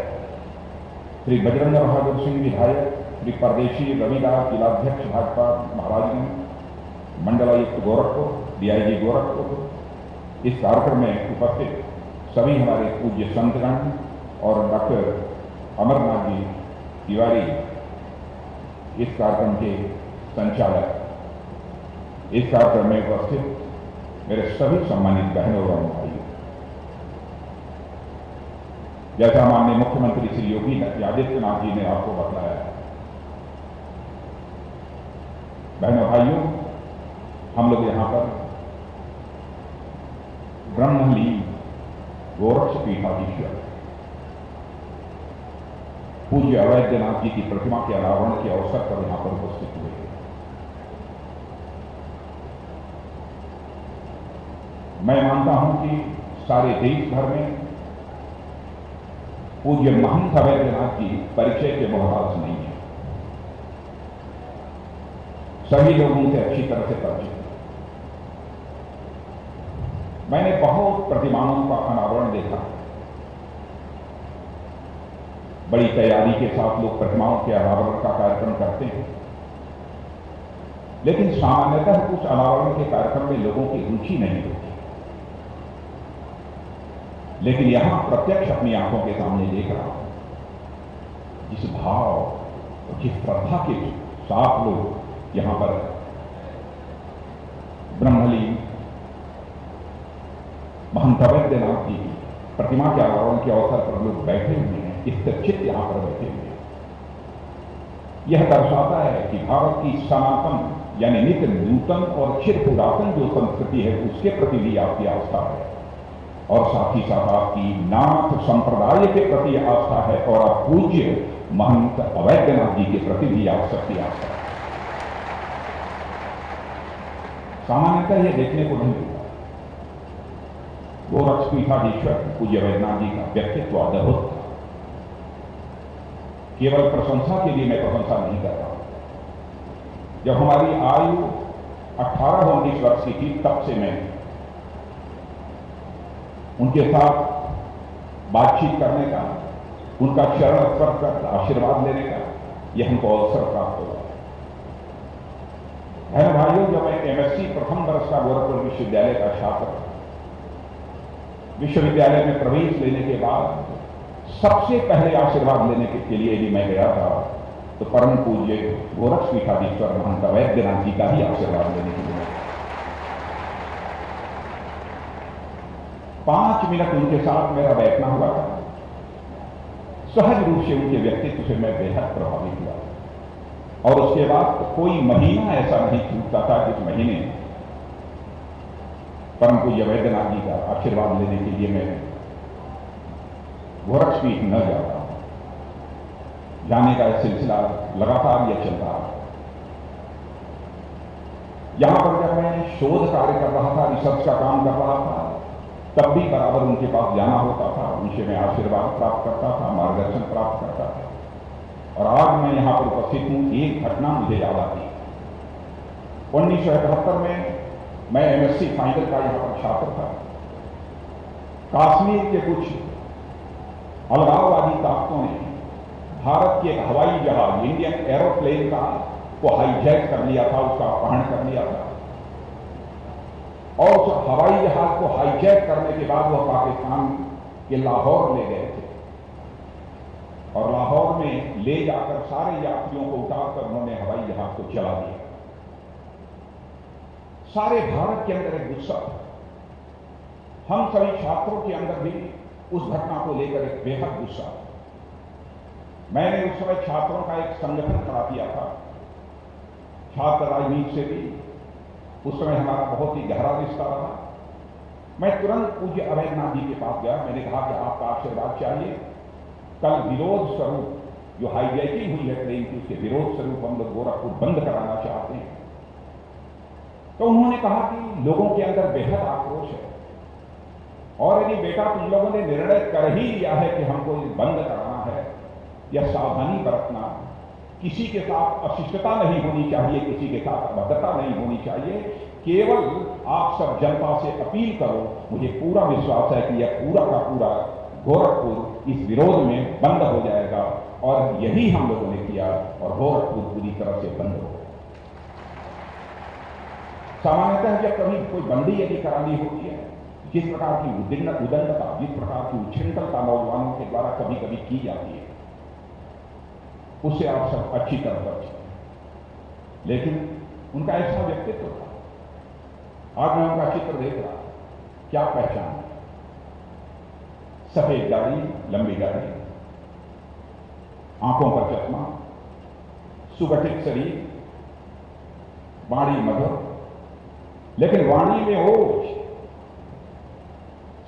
श्री बजरंग बहादुर सिंह विधायक, श्री परदेशी रविदास जिलाध्यक्ष भाजपा महाराजगंज, मंडलायुक्त गोरखपुर, डीआईजी गोरखपुर। इस कार्यक्रम में उपस्थित सभी हमारे पूज्य संतगण और डॉक्टर अमरनाथ जी तिवारी इस कार्यक्रम के संचालक, इस कार्यक्रम में उपस्थित मेरे सभी सम्मानित बहनों और भाइयों, जैसा माननीय मुख्यमंत्री श्री योगी आदित्यनाथ जी ने आपको बताया, बहनों भाइयों, हम लोग यहां पर ब्रह्मलीन गोरक्ष पीठाधीश्वर पूज्य अवैधनाथ जी की प्रतिमा के अनावरण के अवसर पर यहां पर उपस्थित हुए। मैं मानता हूं कि सारे देश भर में पूज्य महंत अवैधनाथ जी परिचय के मोहताज नहीं है, सभी लोगों से अच्छी तरह से परिचित हैं। मैंने बहुत प्रतिमाओं का अनावरण देखा, बड़ी तैयारी के साथ लोग प्रतिमाओं के अनावरण का कार्यक्रम करते हैं, लेकिन सामान्यतः कुछ अनावरण के कार्यक्रम में लोगों की रुचि नहीं होती। लेकिन यहां प्रत्यक्ष अपनी आंखों के सामने देख रहा हूं, जिस भाव और जिस श्रद्धा के साथ लोग यहां पर ब्रह्मलीन महंत अवैधनाथ जी की प्रतिमा के अनावरण के अवसर पर लोग बैठे हुए हैं, स्थिरचित्त यहां पर बैठे हुए हैं। यह दर्शाता है कि भारत की सनातन यानी नित्य नूतन और चिर पुरातन जो संस्कृति है उसके प्रति भी आपकी आस्था है, और साथ ही साथ आपकी नाथ संप्रदाय के प्रति आस्था है, और आप पूज्य महंत अवैधनाथ जी के प्रति भी आप सबकी आस्था है। सामान्यतः यह देखने को नहीं मिलता। गोरक्षपीठाधीश्वर पूज्य अवैधनाथ जी का व्यक्तित्व अद्भुत था। केवल प्रशंसा के लिए मैं प्रशंसा नहीं कर रहा। जब हमारी आयु 18-19 वर्ष की थी, तब से मैं उनके साथ बातचीत करने का, उनका चरण स्पर्श कर आशीर्वाद लेने का यह हमको अवसर प्राप्त हुआ। बहन भाइयों, जब मैं एमएससी प्रथम वर्ष का गोरखपुर विश्वविद्यालय का छात्र, विश्वविद्यालय में प्रवेश लेने के बाद सबसे पहले आशीर्वाद लेने के लिए भी मैं गया था, तो परम पूज्य गोरक्षपीठाधीश्वर महंत अवैधनाथ जी का ही आशीर्वाद लेने के लिए 5 मिनट उनके साथ मेरा बैठना हुआ था। सहज रूप से उनके व्यक्तित्व से मैं बेहद प्रभावित हुआ, और उसके बाद कोई महीना ऐसा नहीं छूटता था जिस महीने परम पूज्य अवैधनाथ जी का आशीर्वाद लेने के लिए मैं गोरक्षपीठ न जाता। जाने का सिलसिला लगातार यह चल रहा है। यहां पर जब मैं शोध कार्य कर रहा था, रिसर्च का काम कर रहा था, तब भी बराबर उनके पास जाना होता था, उनसे मैं आशीर्वाद प्राप्त करता था, मार्गदर्शन प्राप्त करता था। और आज मैं यहां पर उपस्थित हूं, एक घटना मुझे याद आती है। 1971 में मैं एमएससी फाइनल का यहां पर छात्र था। कश्मीर के कुछ अलगाववादी ताकतों ने भारत के एक हवाई जहाज, इंडियन एरोप्लेन का को हाईजैक कर लिया था, उसका अपहरण कर लिया था, और उस हवाई जहाज को हाईजैक करने के बाद वह पाकिस्तान के लाहौर ले गए थे, और लाहौर में ले जाकर सारे यात्रियों को उतारकर उन्होंने हवाई जहाज को चला दिया। सारे भारत के अंदर एक गुस्सा था। हम सभी छात्रों के अंदर भी उस घटना को लेकर एक बेहद गुस्सा था। मैंने उस समय छात्रों का एक संगठन खड़ा किया था, छात्र राजनीति से भी उस समय हमारा बहुत ही गहरा रिश्ता रहा। मैं तुरंत पूज्य अवैधनाथ जी के पास गया। मैंने कहा कि आपका आशीर्वाद चाहिए। कल विरोध स्वरूप जो हाईजैकिंग हुई है ट्रेन की, उसके विरोध स्वरूप हम लोग गोरखपुर बंद कराना चाहते हैं। तो उन्होंने कहा कि लोगों के अंदर बेहद आक्रोश है, और यदि बेटा तुम लोगों ने निर्णय कर ही लिया है कि हमको बंद कराना है, या सावधानी बरतना, किसी के साथ अशिष्टता नहीं होनी चाहिए, किसी के साथ अभद्रता नहीं होनी चाहिए, केवल आप सब जनता से अपील करो। मुझे पूरा विश्वास है कि यह पूरा का पूरा गोरखपुर इस विरोध में बंद हो जाएगा, और यही हम लोगों ने किया, और गोरखपुर पूरी तरह से बंद हो गया। सामान्यतः जब कभी कोई बंदी यदि करानी होती है, जिस प्रकार की उद्दंडता, जिस प्रकार की उच्छृंखलता नौजवानों के द्वारा कभी कभी की जाती है, उससे आप सब अच्छी तरह बच सकते हैं। लेकिन उनका ऐसा व्यक्तित्व था। आज मैं उनका चित्र देख रहा, क्या पहचान है। सफेद दाढ़ी, लंबी दाढ़ी, आंखों पर चश्मा, सुगठित शरीर, वाणी मधुर, लेकिन वाणी में ओज।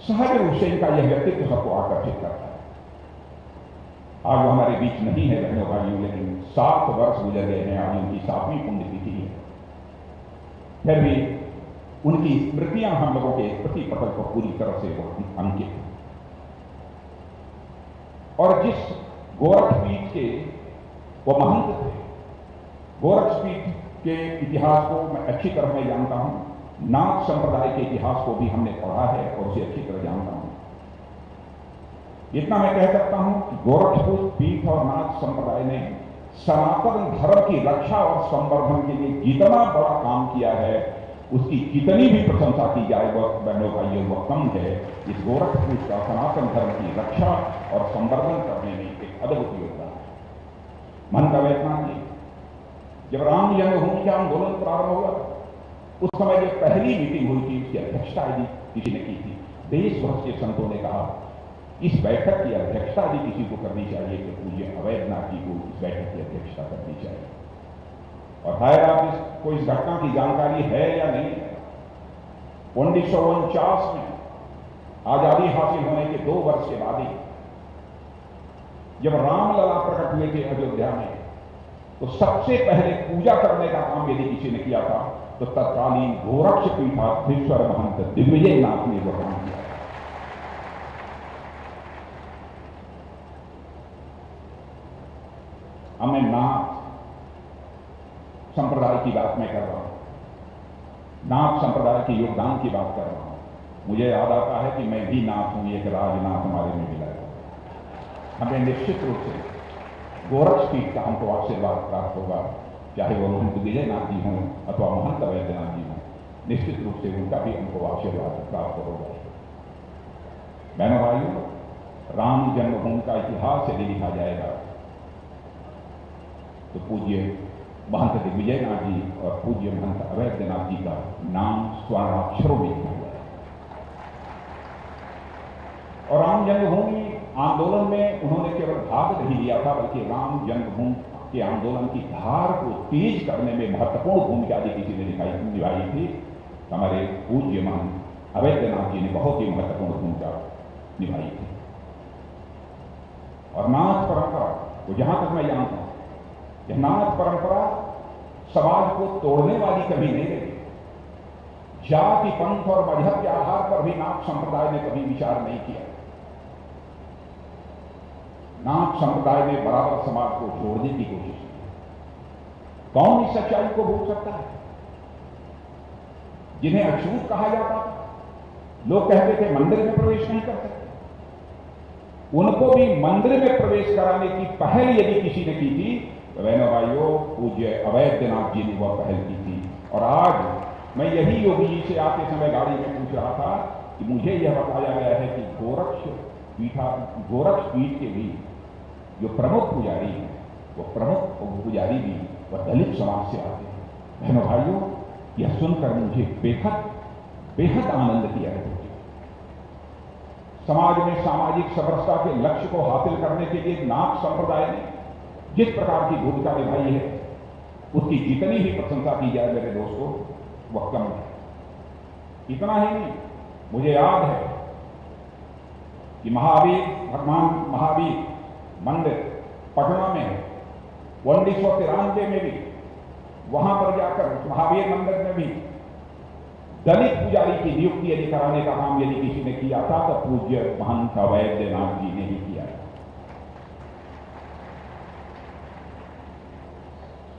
सहज रूप से इनका यह व्यक्तित्व सबको आकर्षित करता है। आज वो हमारे बीच नहीं है बहनों भाइयों, लेकिन 7 वर्ष गुजर गए हैं, आज उनकी 7वीं पुण्यतिथि है। फिर भी उनकी स्मृतियां हम लोगों के स्मृति पटल पर पूरी तरह से अंकित हैं। और जिस गोरखपीठ के वो महंत थे, गोरखपीठ के इतिहास को मैं अच्छी तरह मैं जानता हूं, नाथ संप्रदाय के इतिहास को भी हमने पढ़ा है और उसे अच्छी तरह जानता हूं। इतना मैं कह सकता हूं कि गोरखपुर पीठ और नाथ संप्रदाय ने सनातन धर्म की रक्षा और संवर्धन के लिए जितना बड़ा काम किया है, उसकी जितनी भी प्रशंसा की जाए वह बहनों भाइयों वह कम है। इस गोरखपुर का सनातन धर्म की रक्षा और संवर्धन करने में एक अद्भुत योगदान है। महंत अवैधनाथ जी, जब राम जन्मभूमि का आंदोलन प्रारंभ हुआ उस समय जो पहली मीटिंग हुई थी उसकी अध्यक्षता यदि किसी ने की थी, देश भर के संतों ने कहा इस बैठक की अध्यक्षता यदि किसी को करनी चाहिए तो पूज्य अवैधनाथ जी को इस बैठक की अध्यक्षता करनी चाहिए। और शायद आपको इस घटना की जानकारी है या नहीं है, 1949 में आजादी हासिल होने के 2 वर्ष के बाद ही जब रामलला प्रकट हुए थे अयोध्या में, तो सबसे पहले पूजा करने का काम यदि किसी ने किया था तो तत्कालीन गोरक्षपीठाधीश्वर महंत दिग्विजय नाथ ने वो काम किया। अब मैं नाथ संप्रदाय की बात मैं कर रहा हूं, नाथ संप्रदाय के योगदान की बात कर रहा हूं। मुझे याद आता है कि मैं भी नाथ हूं, एक राजनाथ हमारे में मिला है। हमें निश्चित रूप से गोरक्षपीठ का हमको आशीर्वाद प्राप्त होगा, चाहे वो महंत विजयनाथ जी हों अथवा महंत अवैधनाथ जी हों, निश्चित रूप से उनका भी हमको आशीर्वाद प्राप्त होगा। बहनों भाइयों, राम जन्मभूमि का इतिहास यदि लिखा जाएगा तो पूज्य महंत दिग्विजयनाथ जी और पूज्य महंत अवैधनाथ जी का नाम स्वर्णाक्षरों में लिखा गया है। और राम जन्मभूमि आंदोलन में उन्होंने केवल भाग नहीं लिया था, बल्कि राम जन्मभूमि के आंदोलन की धार को तेज करने में महत्वपूर्ण भूमिका यदि किसी ने निभाई थी, हमारे पूज्य महंत अवैधनाथ जी ने बहुत ही महत्वपूर्ण भूमिका निभाई थी। और नाथ परंपरा को जहां तक मैं जानता हूं, यह नाथ परंपरा समाज को तोड़ने वाली कभी नहीं रही। जाति, पंथ और मजहब के आधार पर भी नाथ संप्रदाय ने कभी विचार नहीं किया। नाथ संप्रदाय ने बराबर समाज को जोड़ने की कोशिश की। कौन इस सच्चाई को भूल सकता है? जिन्हें अछूत कहा जाता था, लोग कहते थे मंदिर में प्रवेश नहीं कर सकते, उनको भी मंदिर में प्रवेश कराने की पहल यदि किसी ने की थी तो बहनों भाइयों पूज्य अवैधनाथ जी ने वह पहल की थी। और आज मैं यही योगी जी से आते समय गाड़ी में पूछ रहा था कि मुझे यह बताया गया है कि गोरक्षपीठ के भी जो प्रमुख पुजारी हैं, वो प्रमुख पुजारी भी वह दलित समाज से आते हैं। बहनों भाइयों, यह सुनकर मुझे बेहद आनंद किया है। समाज में सामाजिक समरसता के लक्ष्य को हासिल करने के लिए नाथ संप्रदाय ने जिस प्रकार की भूमिका निभाई है, उसकी जितनी ही प्रशंसा की जाए मेरे दोस्तों वह कम है। इतना ही नहीं, मुझे याद है कि भगवान महावीर मंदिर पटना में है, 1993 में भी वहां पर जाकर महावीर मंदिर में भी दलित पुजारी की नियुक्ति यदि कराने का काम यदि किसी ने किया था तो पूज्य महंत अवैधनाथ जी ने ही किया।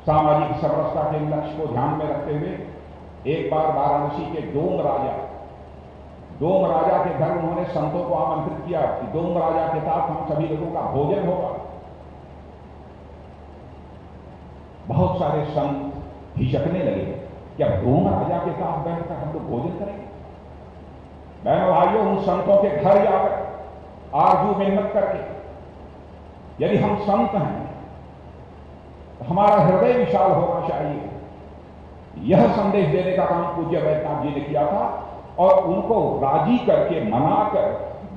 सामाजिक समरसता के लक्ष्य को ध्यान में रखते हुए एक बार वाराणसी के डोम राजा के घर उन्होंने संतों को आमंत्रित किया कि डोम राजा के साथ हम सभी लोगों का भोजन होगा। बहुत सारे संत हिचकने लगे, क्या डोम राजा के साथ बैठकर हम लोग भोजन करेंगे? बहनों भाइयों, उन संतों के घर जाकर आरजू मिन्नत करके यदि हम संत हैं तो हमारा हृदय विशाल होना चाहिए, यह संदेश देने का काम पूज्य अवैधनाथ जी ने किया था। और उनको राजी करके मनाकर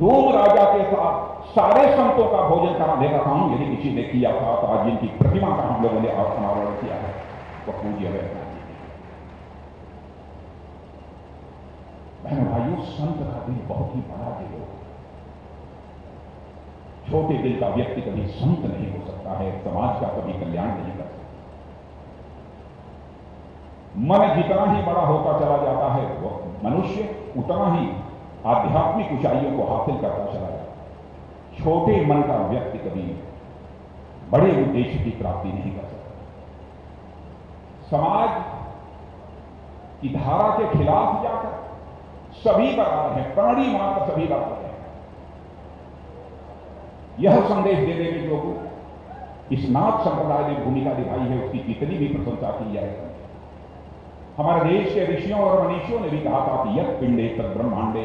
डोम राजा के साथ सारे संतों का भोजन कराने का काम यदि किसी ने किया था तो आज जिनकी प्रतिमा का हम लोगों ने अनावरण किया है वह पूज्य अवैधनाथ जी। बहनों भाइयों, संत का दिल बहुत ही बड़ा दिल है। छोटे दिल का व्यक्ति कभी संत नहीं हो सकता है, समाज का कभी कल्याण नहीं कर सकता। मन जितना ही बड़ा होता चला जाता है वह मनुष्य उतना ही आध्यात्मिक ऊंचाइयों को हासिल करता चला जाता है। छोटे मन का व्यक्ति कभी बड़े उद्देश्य की प्राप्ति नहीं कर सकता। समाज की धारा के खिलाफ जाकर सभी बराबर हैं, प्राणी मात्र सभी बराबर हैं, यह संदेश देने के जो इस नाथ संप्रदाय ने भूमिका निभाई है उसकी कितनी भी प्रशंसा की जाए। हमारे देश के ऋषियों और मनीषियों ने भी कहा था कि यह पिंडे तद ब्रह्मांडे,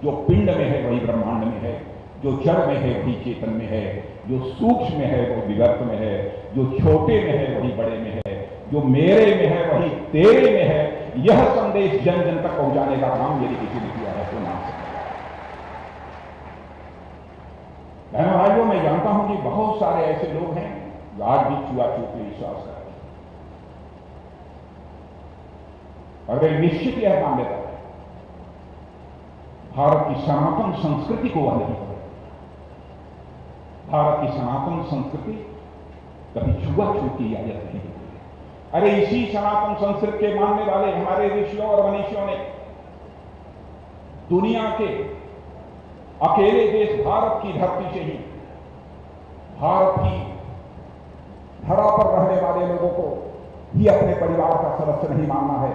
जो पिंड में है वही ब्रह्मांड में है, जो जड़ में है वही चेतन में है, जो सूक्ष्म में है वही विगत में है, जो छोटे में है वही बड़े में है, जो मेरे में है वही तेरे में है। यह संदेश जन जन तक पहुंचाने का काम यदि किसी ने किया है तो ना सकता। बहनों भाइयों, मैं जानता हूं कि बहुत सारे ऐसे लोग हैं जो आज भी छुआछूत में विश्वास करते हैं और वे निश्चित यह मान्यता है भारत की सनातन संस्कृति को वह नहीं पकड़ते। भारत की सनातन संस्कृति कभी छुआछूत की इजाजत नहीं देती। अरे इसी सनातन संस्कृति के मानने वाले हमारे ऋषियों और मनीषियों ने दुनिया के अकेले देश भारत की धरती से ही भारत की धरा पर रहने वाले लोगों को ही अपने परिवार का सदस्य नहीं मानना है,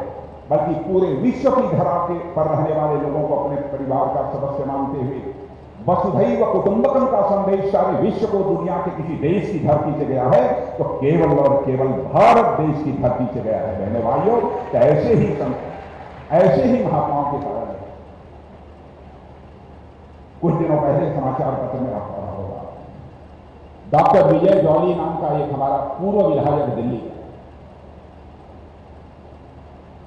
बल्कि पूरे विश्व की धरा के पर रहने वाले लोगों को अपने परिवार का सदस्य मानते हुए वसुधैव कुटुंबकम का संदेश सारे विश्व को दुनिया के किसी देश की धरती से गया है तो केवल और केवल भारत देश की धरती से गया है। बहनों भाइयों, तो ऐसे ही संत, ऐसे ही महात्माओं के कारण है। कुछ दिनों पहले समाचार पत्र में आप पढ़ा होगा, डॉक्टर विजय जौली नाम का एक हमारा पूर्व विधायक दिल्ली का,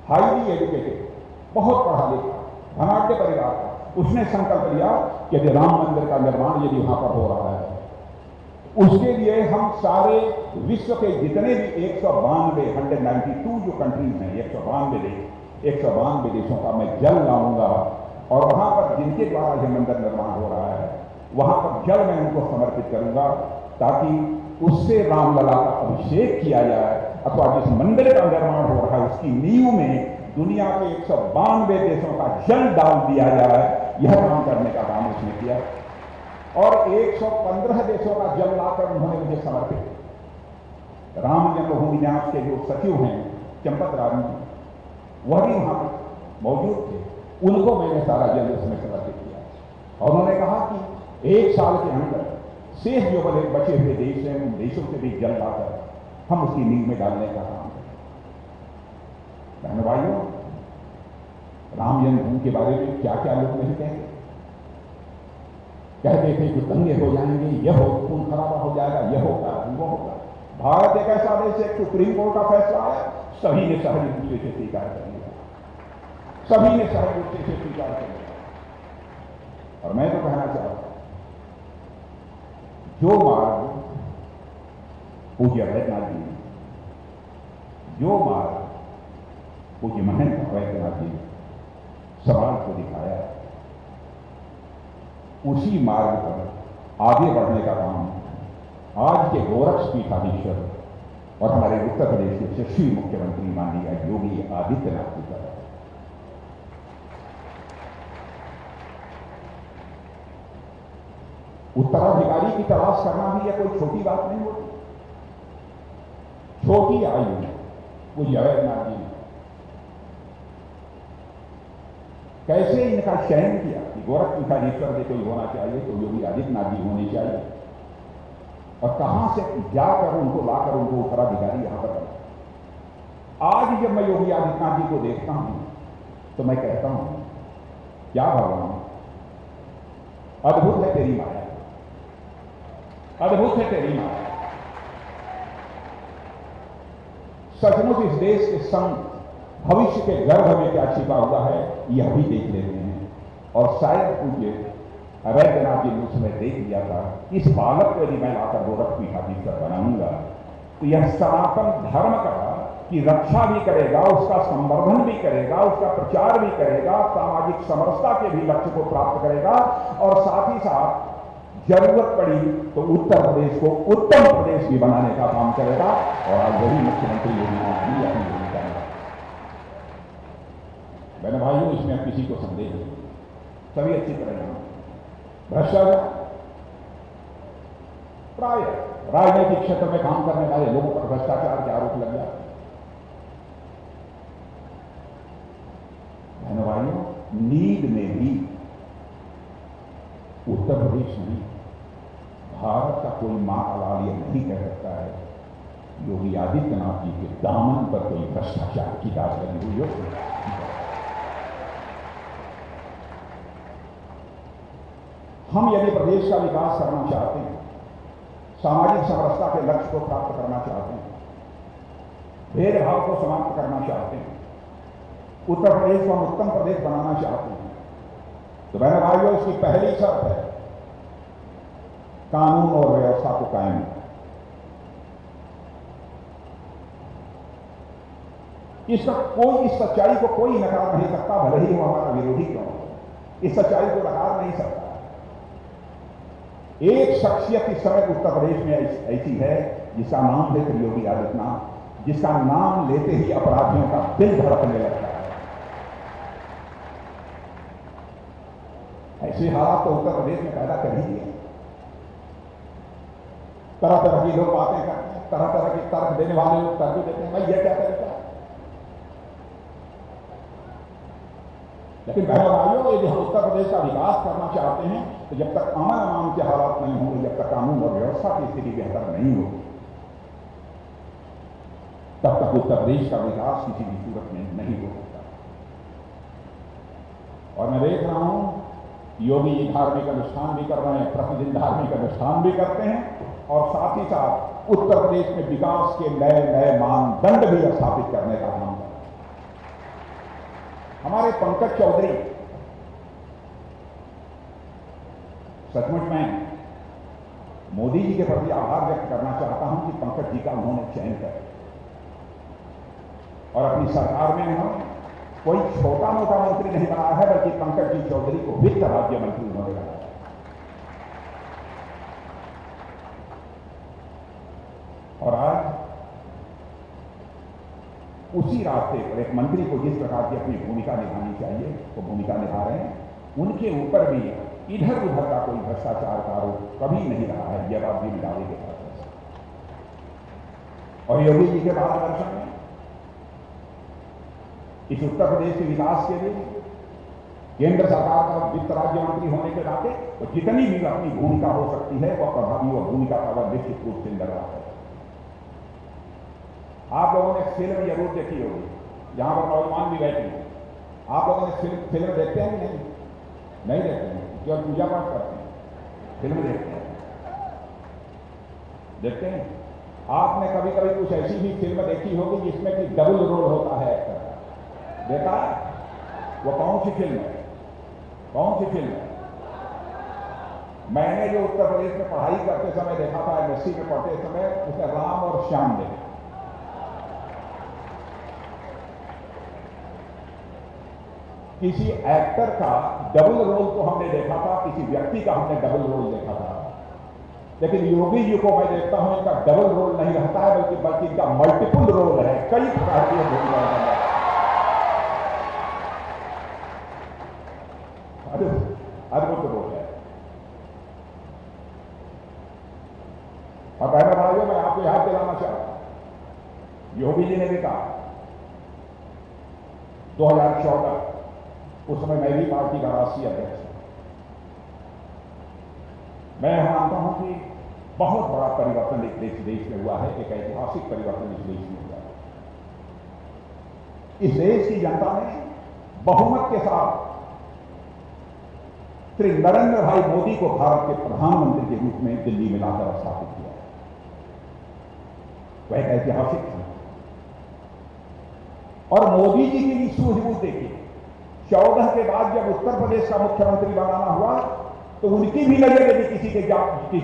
हाईली एजुकेटेड, बहुत पढ़ा लिखा, धनाढ्य परिवार का, उसने संकल्प लिया कि यदि राम मंदिर का निर्माण यदि वहां पर हो रहा है उसके लिए हम सारे विश्व के जितने भी 192 जो कंट्रीज हैं, 192 देशों का मैं जल लाऊंगा और वहां पर जिनके द्वारा यह मंदिर निर्माण हो रहा है वहां पर जल मैं उनको समर्पित करूंगा ताकि उससे रामलला का अभिषेक किया जाए अथवा जिस मंदिर का निर्माण हो रहा है उसकी नींव में दुनिया के 192 देशों का जल डाल दिया जाए। यह काम करने का काम उसने किया और 115 देशों का जल लाकर उन्होंने मुझे समर्पित। राम जन्मभूमि न्यास के जो सचिव हैं चंपत राम, वह भी वहां पर मौजूद थे, उनको मैंने सारा जल उसमें समर्पित किया और उन्होंने कहा कि 1 साल के अंदर शेष जो बचे हुए देश हैं उन देशों से भी जल लाकर हम उसकी नींव में डालने का काम करें। बहनों भाइयों, राम जन्मभूमि के बारे में क्या क्या लोग नहीं कहते थे कि दंगे हो जाएंगे, यह हो, खून खराबा हो जाएगा, यह होगा, वो होगा। भारत एक ऐसा देश है, सुप्रीम कोर्ट का फैसला है, सभी ने सहज रूप से स्वीकार कर लिया, सभी ने सहज रूप से स्वीकार कर लिया। और मैं तो कहना चाहता हूं, जो मार्ग पूज्य वैद्यनाथ जी ने, जो मार्ग पूज्य महंत वैद्यनाथ जी ने समाज को दिखाया, उसी मार्ग पर आगे बढ़ने का काम आज के गोरक्ष पीठाधीश्वर और हमारे उत्तर प्रदेश के यशस्वी मुख्यमंत्री माननीय योगी आदित्यनाथ जी कर रहे हैं। उत्तराधिकारी की तलाश करना भी यह कोई छोटी बात नहीं होती। छोटी आयु में पूज्य वैद्यनाथ जी ने कैसे इनका चयन किया कि गोरख पीठाधीश्वर से कोई होना चाहिए तो योगी आदित्यनाथ जी होने चाहिए, और कहां से जाकर उनको लाकर उनको उत्तराधिकारी यहां पर बना। आज जब मैं योगी आदित्यनाथ जी को देखता हूं तो मैं कहता हूं, क्या भगवान, अद्भुत है तेरी माया, अद्भुत है तेरी माया। सचमुच इस देश के संत भविष्य के गर्भ में क्या छिपा हुआ है यह भी देख लेते हैं। और शायद पूज्य वैद्यनाथ जी ने उसमें देख लिया था, इस बालक को यदि मैं लाकर गोरख पीठाधीश्वर बनाऊंगा तो यह सनातन धर्म का की रक्षा भी करेगा, उसका संवर्धन भी करेगा, उसका प्रचार भी करेगा, सामाजिक समरसता के भी लक्ष्य को प्राप्त करेगा और साथ ही साथ जरूरत पड़ी तो उत्तर प्रदेश को उत्तम प्रदेश भी बनाने का काम करेगा। और आज वही मुख्यमंत्री योगी जी अपनी भूमिका निभा। बहन भाइयों, इसमें अब किसी को संदेह नहीं, सभी अच्छी तरह जाना। भ्रष्टाचार प्राय राजनीतिक क्षेत्र में काम करने वाले लोगों पर भ्रष्टाचार के आरोप लग जाते हैं। बहन भाइयों, नींद में भी उत्तर प्रदेश नहीं भारत का कोई मां का लाल ये नहीं कह सकता है योगी आदित्यनाथ जी के दामन पर कोई भ्रष्टाचार की दाग लगी हुई हो। हम यदि प्रदेश का विकास करना चाहते हैं, सामाजिक समरसता के लक्ष्य को प्राप्त करना चाहते हैं, भेदभाव को समाप्त करना चाहते हैं, उत्तर प्रदेश को हम उत्तम प्रदेश बनाना चाहते हैं, तो बहन भाइयों इसकी पहली शर्त है कानून और व्यवस्था को कायम रखना। इस सच्चाई को कोई नकार नहीं सकता, भले ही वो हमारा विरोधी क्यों हो। इस सच्चाई को नकार नहीं सकता। एक शख्सियत इस समय उत्तर प्रदेश में ऐसी है जिसका नाम है योगी आदित्यनाथ, जिसका नाम लेते ही अपराधियों का दिल धड़कने लगता है। ऐसे हालात तो उत्तर प्रदेश में पैदा कर ही दिए। तरह तरह की लोग बातें करते हैं, तरह तरह के तर्क देने वाले लोग तर्क देते हैं, भाई यह क्या तरीका है। लेकिन भाइयों यदि हम उत्तर प्रदेश का विकास करना चाहते हैं तो जब तक अमन अमान के हालात नहीं होंगे, जब तक कानून और व्यवस्था की स्थिति बेहतर नहीं होगी, तब तक उत्तर प्रदेश का विकास किसी भी सूरत में नहीं हो सकता। और मैं देख रहा हूं योगी जी धार्मिक अनुष्ठान भी कर रहे हैं, प्रतिदिन धार्मिक अनुष्ठान भी करते हैं और साथ ही साथ उत्तर प्रदेश में विकास के नए नए मानदंड भी स्थापित करने का काम कर रहे हैं। हमारे पंकज चौधरी, सचमुच में मोदी जी के प्रति आभार व्यक्त करना चाहता हूं कि पंकज जी का उन्होंने चयन कर और अपनी सरकार में उन्होंने कोई छोटा मोटा मंत्री नहीं बनाया है, बल्कि पंकज जी चौधरी को वित्त राज्य मंत्री उन्होंने बनाया। और आज उसी रास्ते पर एक मंत्री को जिस प्रकार की अपनी भूमिका निभानी चाहिए वो भूमिका निभा रहे हैं। उनके ऊपर भी इधर उधर का कोई भ्रष्टाचार का आरोप कभी नहीं रहा है, यह बात भी दावे के साथ। और योगी जी के मार्गदर्शन में इस उत्तर प्रदेश के विकास के लिए केंद्र सरकार का वित्त राज्य मंत्री होने के नाते तो जितनी भी अपनी भूमिका हो सकती है वह प्रभावी और भूमिका का वह निश्चित रूप से निर्वाह है। आप लोगों ने फिल्म जरूर देखी होगी, जहां पर नौजवान भी बैठे हैं। आप लोगों ने फिल्म देखते हैं कि नहीं? नहीं देखते हैं, जो पूजा पाठ करते हैं फिल्म देखते हैं। देखते हैं आपने कभी कभी कुछ ऐसी भी फिल्म देखी होगी जिसमें कि डबल रोल होता है एक्टर का, देखा है? वो कौन सी फिल्म है? कौन सी फिल्म है? मैंने जो उत्तर प्रदेश में पढ़ाई करते समय देखा था, एमएससी में पढ़ते समय, उसे राम और श्याम देखा। किसी एक्टर का डबल रोल तो हमने देखा था, किसी व्यक्ति का हमने डबल रोल देखा था, लेकिन योगी जी को मैं देखता हूं इनका डबल रोल नहीं रहता है, बल्कि इनका मल्टीपल रोल है। कई प्रकार की भूमिका है। अद्भुत रोल है। और बहनों भाइयों मैं आपको याद दिलाना चाहता हूं, योगी जी ने भी कहा 2014 उस समय मैं भी पार्टी का राष्ट्रीय अध्यक्ष था। मैं मानता हूं कि बहुत बड़ा परिवर्तन इस देश में हुआ है, एक ऐतिहासिक परिवर्तन इस देश में हुआ है। इस देश की जनता ने बहुमत के साथ श्री नरेंद्र भाई मोदी को भारत के प्रधानमंत्री के रूप में दिल्ली में लाकर स्थापित किया। वह एक ऐतिहासिक था। और मोदी जी की भी सूझबूझ देखिए, 14 के बाद जब उत्तर प्रदेश का मुख्यमंत्री बनाना हुआ तो उनकी भी नजर यदि किसी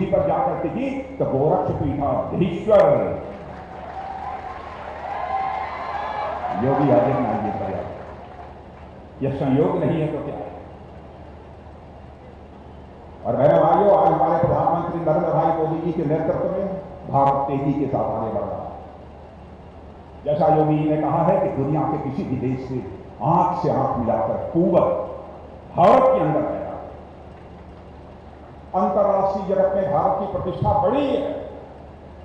पर जाकर के थी तो गोरक्षपीठाधीश्वर योगी आदित्यनाथ जी पर जाकर। यह संयोग नहीं है तो क्या है? और मेरे भाइयों, आज हमारे प्रधानमंत्री नरेंद्र भाई मोदी जी के नेतृत्व में भारत तेजी के साथ आगे बढ़ रहा है। जैसा योगी जी ने कहा है कि दुनिया के किसी भी देश से आंख से आंख मिलाकर कुवत भारत के अंदर है। अंतर्राष्ट्रीय जगत में भारत की प्रतिष्ठा बढ़ी है,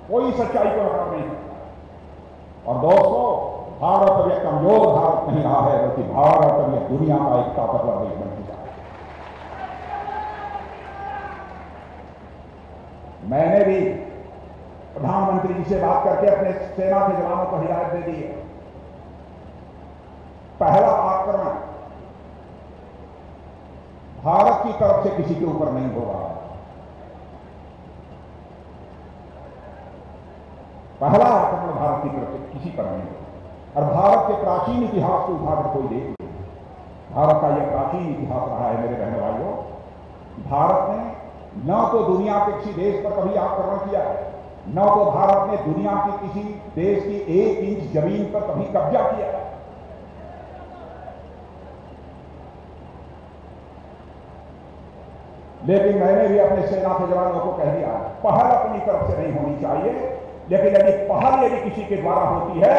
कोई सच्चाई को नकार नहीं सकता। और दोस्तों, भारत अब एक कमजोर भारत नहीं रहा है, बल्कि भारत अब यह दुनिया का एक ताकतवर देश बन चुका है। मैंने भी प्रधानमंत्री जी से बात करके अपने सेना के जवानों को हिदायत दे दी है। पहला आक्रमण भारत की तरफ से किसी के ऊपर नहीं होगा। पहला आक्रमण भारत की तरफ से किसी पर नहीं होगा। और भारत के प्राचीन इतिहास को उठाकर कोई देख ले, भारत का यह प्राचीन इतिहास रहा है मेरे बहन भाइयों। भारत ने न तो दुनिया के किसी देश पर कभी आक्रमण किया है, न तो भारत ने दुनिया की किसी देश की 1 इंच जमीन पर कभी कब्जा किया है। लेकिन मैंने भी अपने सेना के जवानों को कह दिया, पहल अपनी तरफ से नहीं होनी चाहिए, लेकिन यदि किसी के द्वारा होती है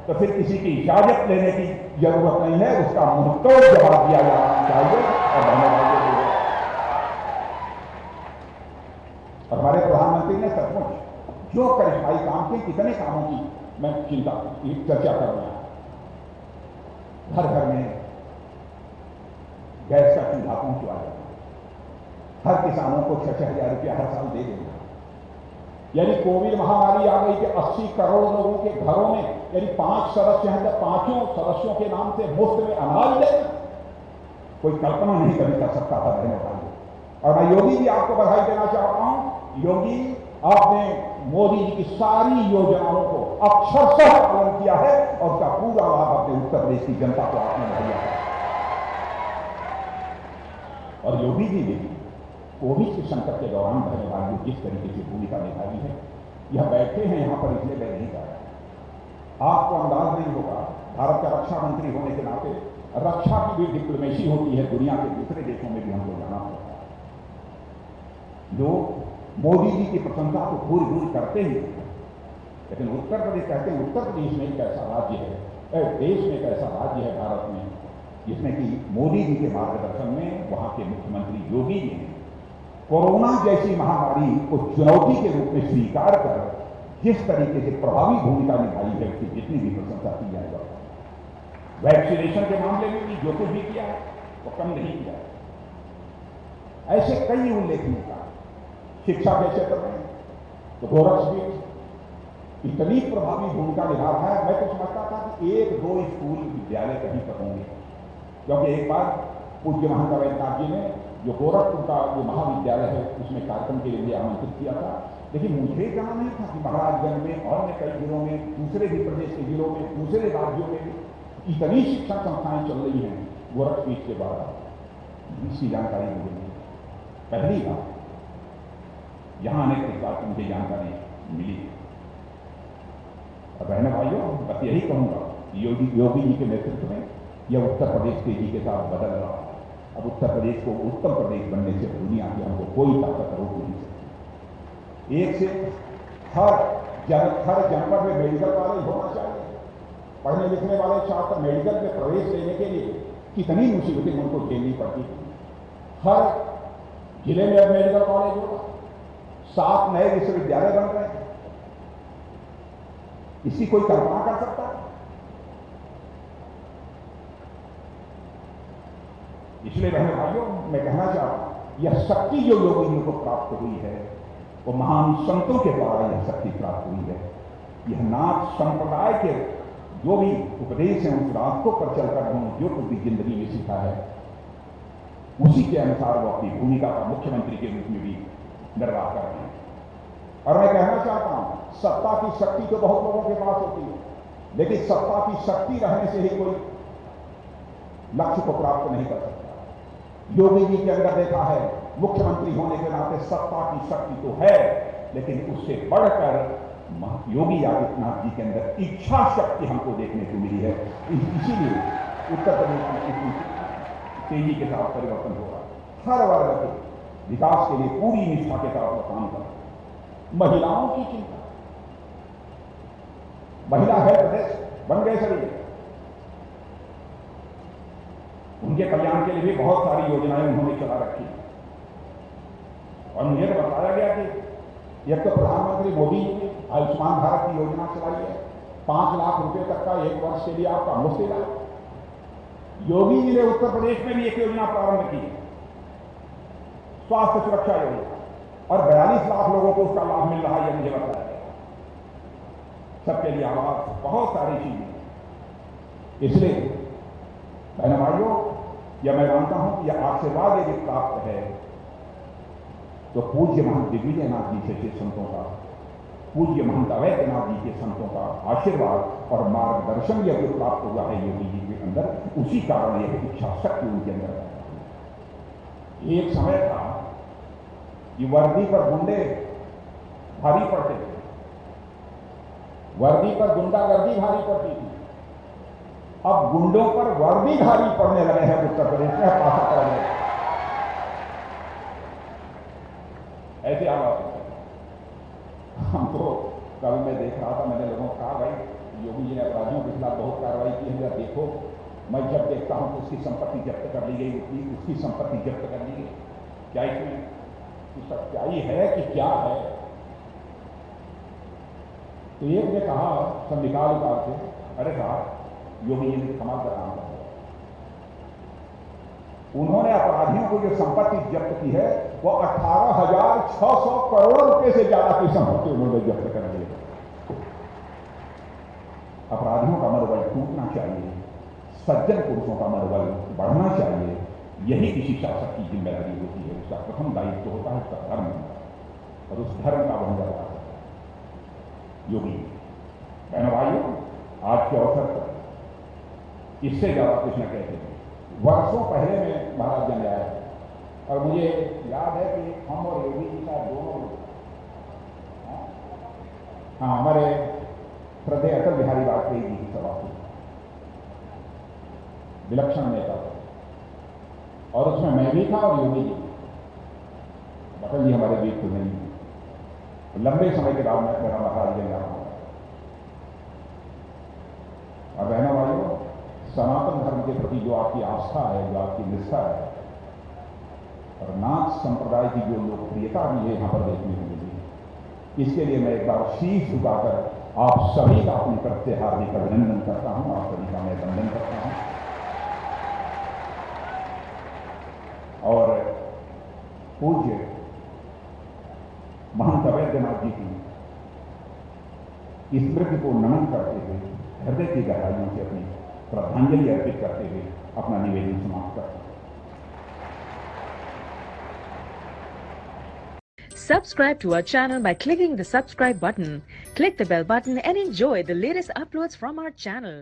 तो फिर किसी की इजाजत लेने की जरूरत नहीं है, उसका मुंहतोड़ जवाब दिया जाना चाहिए। और हमारे प्रधानमंत्री ने सचमुच जो करिश्माई काम किए, कितने कामों की मैं चर्चा कर रहा हूं। घर घर में गैस का चूल्हा पहुंचवा देना, हर किसानों को 6-6 हजार रुपया हर साल दे देना। यानी कोविड महामारी आ गई कि 80 करोड़ लोगों के घरों में यदि 5 सदस्य हैं तो 5 सदस्यों के नाम से मुफ्त में अनाज देना, कोई कल्पना नहीं कभी कर सकता था बहनों भाइयों। और मैं योगी जी आपको बधाई देना चाहता हूं। योगी, आपने मोदी जी की सारी योजनाओं को अक्षरशः पालन किया है और उसका पूरा लाभ अपने उत्तर प्रदेश की जनता को आपने मुहैया किया। और योगी जी ने कोविड के संकट के दौरान बहनों भाइयों जिस तरीके से भूमिका निभाई है, यह बैठे हैं यहां पर इसलिए मैं नहीं कर रहा। आपको अंदाज नहीं होगा, भारत का रक्षा मंत्री होने के नाते रक्षा की भी डिप्लोमेसी होती है, दुनिया के दूसरे देशों में भी हमको जाना पड़ता है। लोग मोदी जी की प्रशंसा तो पूरी पूरी करते ही, लेकिन उत्तर प्रदेश कहते हैं उत्तर प्रदेश में एक ऐसा राज्य है, देश में एक ऐसा राज्य है भारत में, जिसमें कि मोदी जी के मार्गदर्शन में वहां के मुख्यमंत्री योगी जी ने कोरोना जैसी महामारी को चुनौती के रूप में स्वीकार कर जिस तरीके से प्रभावी भूमिका निभाई है, उसकी जितनी भी प्रशंसा की जाएगा। वैक्सीनेशन के मामले में भी जो कुछ भी किया है वो कम नहीं किया है। ऐसे कई उल्लेखनीय कार्य, शिक्षा के क्षेत्र में तो गोरखपीठ इतनी प्रभावी भूमिका निभा रहा है। मैं तो समझता था कि 1-2 स्कूल विद्यालय कहीं पर होंगे, क्योंकि एक बार पूज्य महंत वैद्यनाथ जी ने जो गोरखपुर का जो महाविद्यालय है उसमें कार्यक्रम के लिए आमंत्रित किया था, लेकिन मुझे जाना नहीं था कि महाराजगंज में और कई जिलों में, दूसरे भी प्रदेश के जिलों में, दूसरे राज्यों में भी इतनी शिक्षा संस्थाएं चल रही हैं गोरखपीठ के द्वारा। इसकी जानकारी मुझे नहीं, पहली बार यहां आने के बाद मुझे जानकारी मिली। और बहनों भाइयों, बस यही कहूंगा, योगी जी के नेतृत्व में यह उत्तर प्रदेश तेजी के साथ बदल रहा है। अब उत्तर प्रदेश को उत्तम प्रदेश बनने से दुनिया की हमको कोई ताकत रोक नहीं सकती। एक से हर जनपद में मेडिकल कॉलेज होना चाहिए। पढ़ने लिखने वाले छात्र मेडिकल में प्रवेश लेने के लिए कितनी मुसीबतें उनको झेलनी पड़ती थी। हर जिले में अब मेडिकल कॉलेज होगा, 7 नए विश्वविद्यालय बन रहे हैं। इसकी कोई कल्पना कर सकता है? इसलिए बहनों भाइयों, मैं कहना चाहता हूं, यह शक्ति जो योगी जी को प्राप्त हुई है वो महान संतों के द्वारा यह शक्ति प्राप्त हुई है। यह नाथ संप्रदाय के जो भी उपदेश हैं, उस रास्तों पर चलकर उन्होंने जो कुछ भी जिंदगी में सीखा है, उसी के अनुसार वो अपनी भूमिका का मुख्यमंत्री के रूप में भी निर्वाह कर रहे हैं। और मैं कहना चाहता हूं, सत्ता की शक्ति तो बहुत लोगों के पास होती है, लेकिन सत्ता की शक्ति रहने से ही कोई लक्ष्य को प्राप्त नहीं कर सकता। योगी जी के अंदर देखा है, मुख्यमंत्री होने के नाते सत्ता की शक्ति तो है, लेकिन उससे बढ़कर योगी आदित्यनाथ जी के अंदर इच्छा शक्ति हमको देखने को मिली है। इसीलिए उत्तर प्रदेश में तेजी के साथ परिवर्तन होगा। हर वर्ग के विकास के लिए पूरी निष्ठा के साथ काम कर। महिलाओं की चिंता, महिला हेल्प डेस्क बन गए सभी, उनके कल्याण के लिए भी बहुत सारी योजनाएं उन्होंने चला रखी। और मुझे तो बताया गया कि एक तो प्रधानमंत्री मोदी जी ने आयुष्मान भारत की योजना चलाई है, 5 लाख रुपए तक का 1 वर्ष के लिए आपका मुफ्त इलाज। योगी जी ने उत्तर प्रदेश में भी एक योजना प्रारंभ की, स्वास्थ्य सुरक्षा योजना, और 42 लाख लोगों को उसका लाभ मिल रहा है, यह मुझे बताया गया। सबके लिए आवाज, बहुत सारी चीजें। इसलिए बहनों भाइयों, यह मैं मानता हूं कि यह आशीर्वाद यदि प्राप्त है तो पूज्य महंत दिग्विजयनाथ जी जैसे संतों का, पूज्य महंत अवैधनाथ जी के संतों का आशीर्वाद और मार्गदर्शन यदि प्राप्त हुआ है योगी जी के अंदर, उसी कारण यह इच्छा शक्ति उनके अंदर है। एक समय था कि वर्दी पर गुंडे भारी पड़ते थे, वर्दी पर गुंडागर्दी भारी पड़ती थी। अब गुंडों पर वर्दी भारी पड़ने लगे हैं उत्तर प्रदेश में, पासा पड़ गए। ऐसे हालात हम तो कल मैं देख रहा था, मैंने लोगों को कहा भाई योगी जी ने अपराधियों के खिलाफ बहुत कार्रवाई की है, जरा देखो। मैं जब देखता हूं तो उसकी संपत्ति जब्त कर ली गई, उसकी संपत्ति जब्त कर ली गई। क्या इसमें सच्चाई है कि क्या है? तो एक ने कहा सब निकाल उतार के, अरे साहब योगी जी ने कमाल का काम किया। उन्होंने अपराधियों को जो संपत्ति जब्त की है वो 18,600 करोड़ रुपए से ज्यादा की संपत्ति उन्होंने जब्त कर दी। अपराधियों का मनोबल टूटना चाहिए, सज्जन पुरुषों का मनोबल बढ़ना चाहिए। यही किसी शासक की जिम्मेदारी होती है। उसका प्रथम दायित्व होता है उसका धर्म, और उस धर्म का वह करता है योगी। बहनों भाइयों, आज के अवसर पर इससे ज्यादा कुछ न कहते हैं। वर्षों पहले में महाराज जन आया और मुझे याद है कि हम और योगी जी का दोनों, हाँ, हमारे श्रद्धेय अटल बिहारी वाजपेयी जी की सभा थी, विलक्षण नेता थे, और उसमें मैं भी था और योगी जी। अटल जी हमारे बीच तो नहीं थे। लंबे समय के बाद मैं मेरा महाराज जन रहा हूं। और बहनों भाइयों, सनातन धर्म के प्रति जो आपकी आस्था है, जो आपकी निष्ठा है, और नाथ संप्रदाय की जो लोकप्रियता मुझे यहां पर देखने को मिली, इसके लिए मैं एक बार शीश झुकाकर आप सभी का अपनी तरफ से हार्दिक अभिनंदन करता हूं। आप सभी का मैं वंदन करता हूं। और पूज्य महंत अवैधनाथ जी की स्मृति को नमन करते हुए, हृदय की गहराइयों से अपनी श्रद्धांजलि अर्पित करते हुए अपना निवेदन समाप्त करते हैं। Subscribe to our channel by clicking the subscribe button. Click the bell button and enjoy the latest uploads from our channel.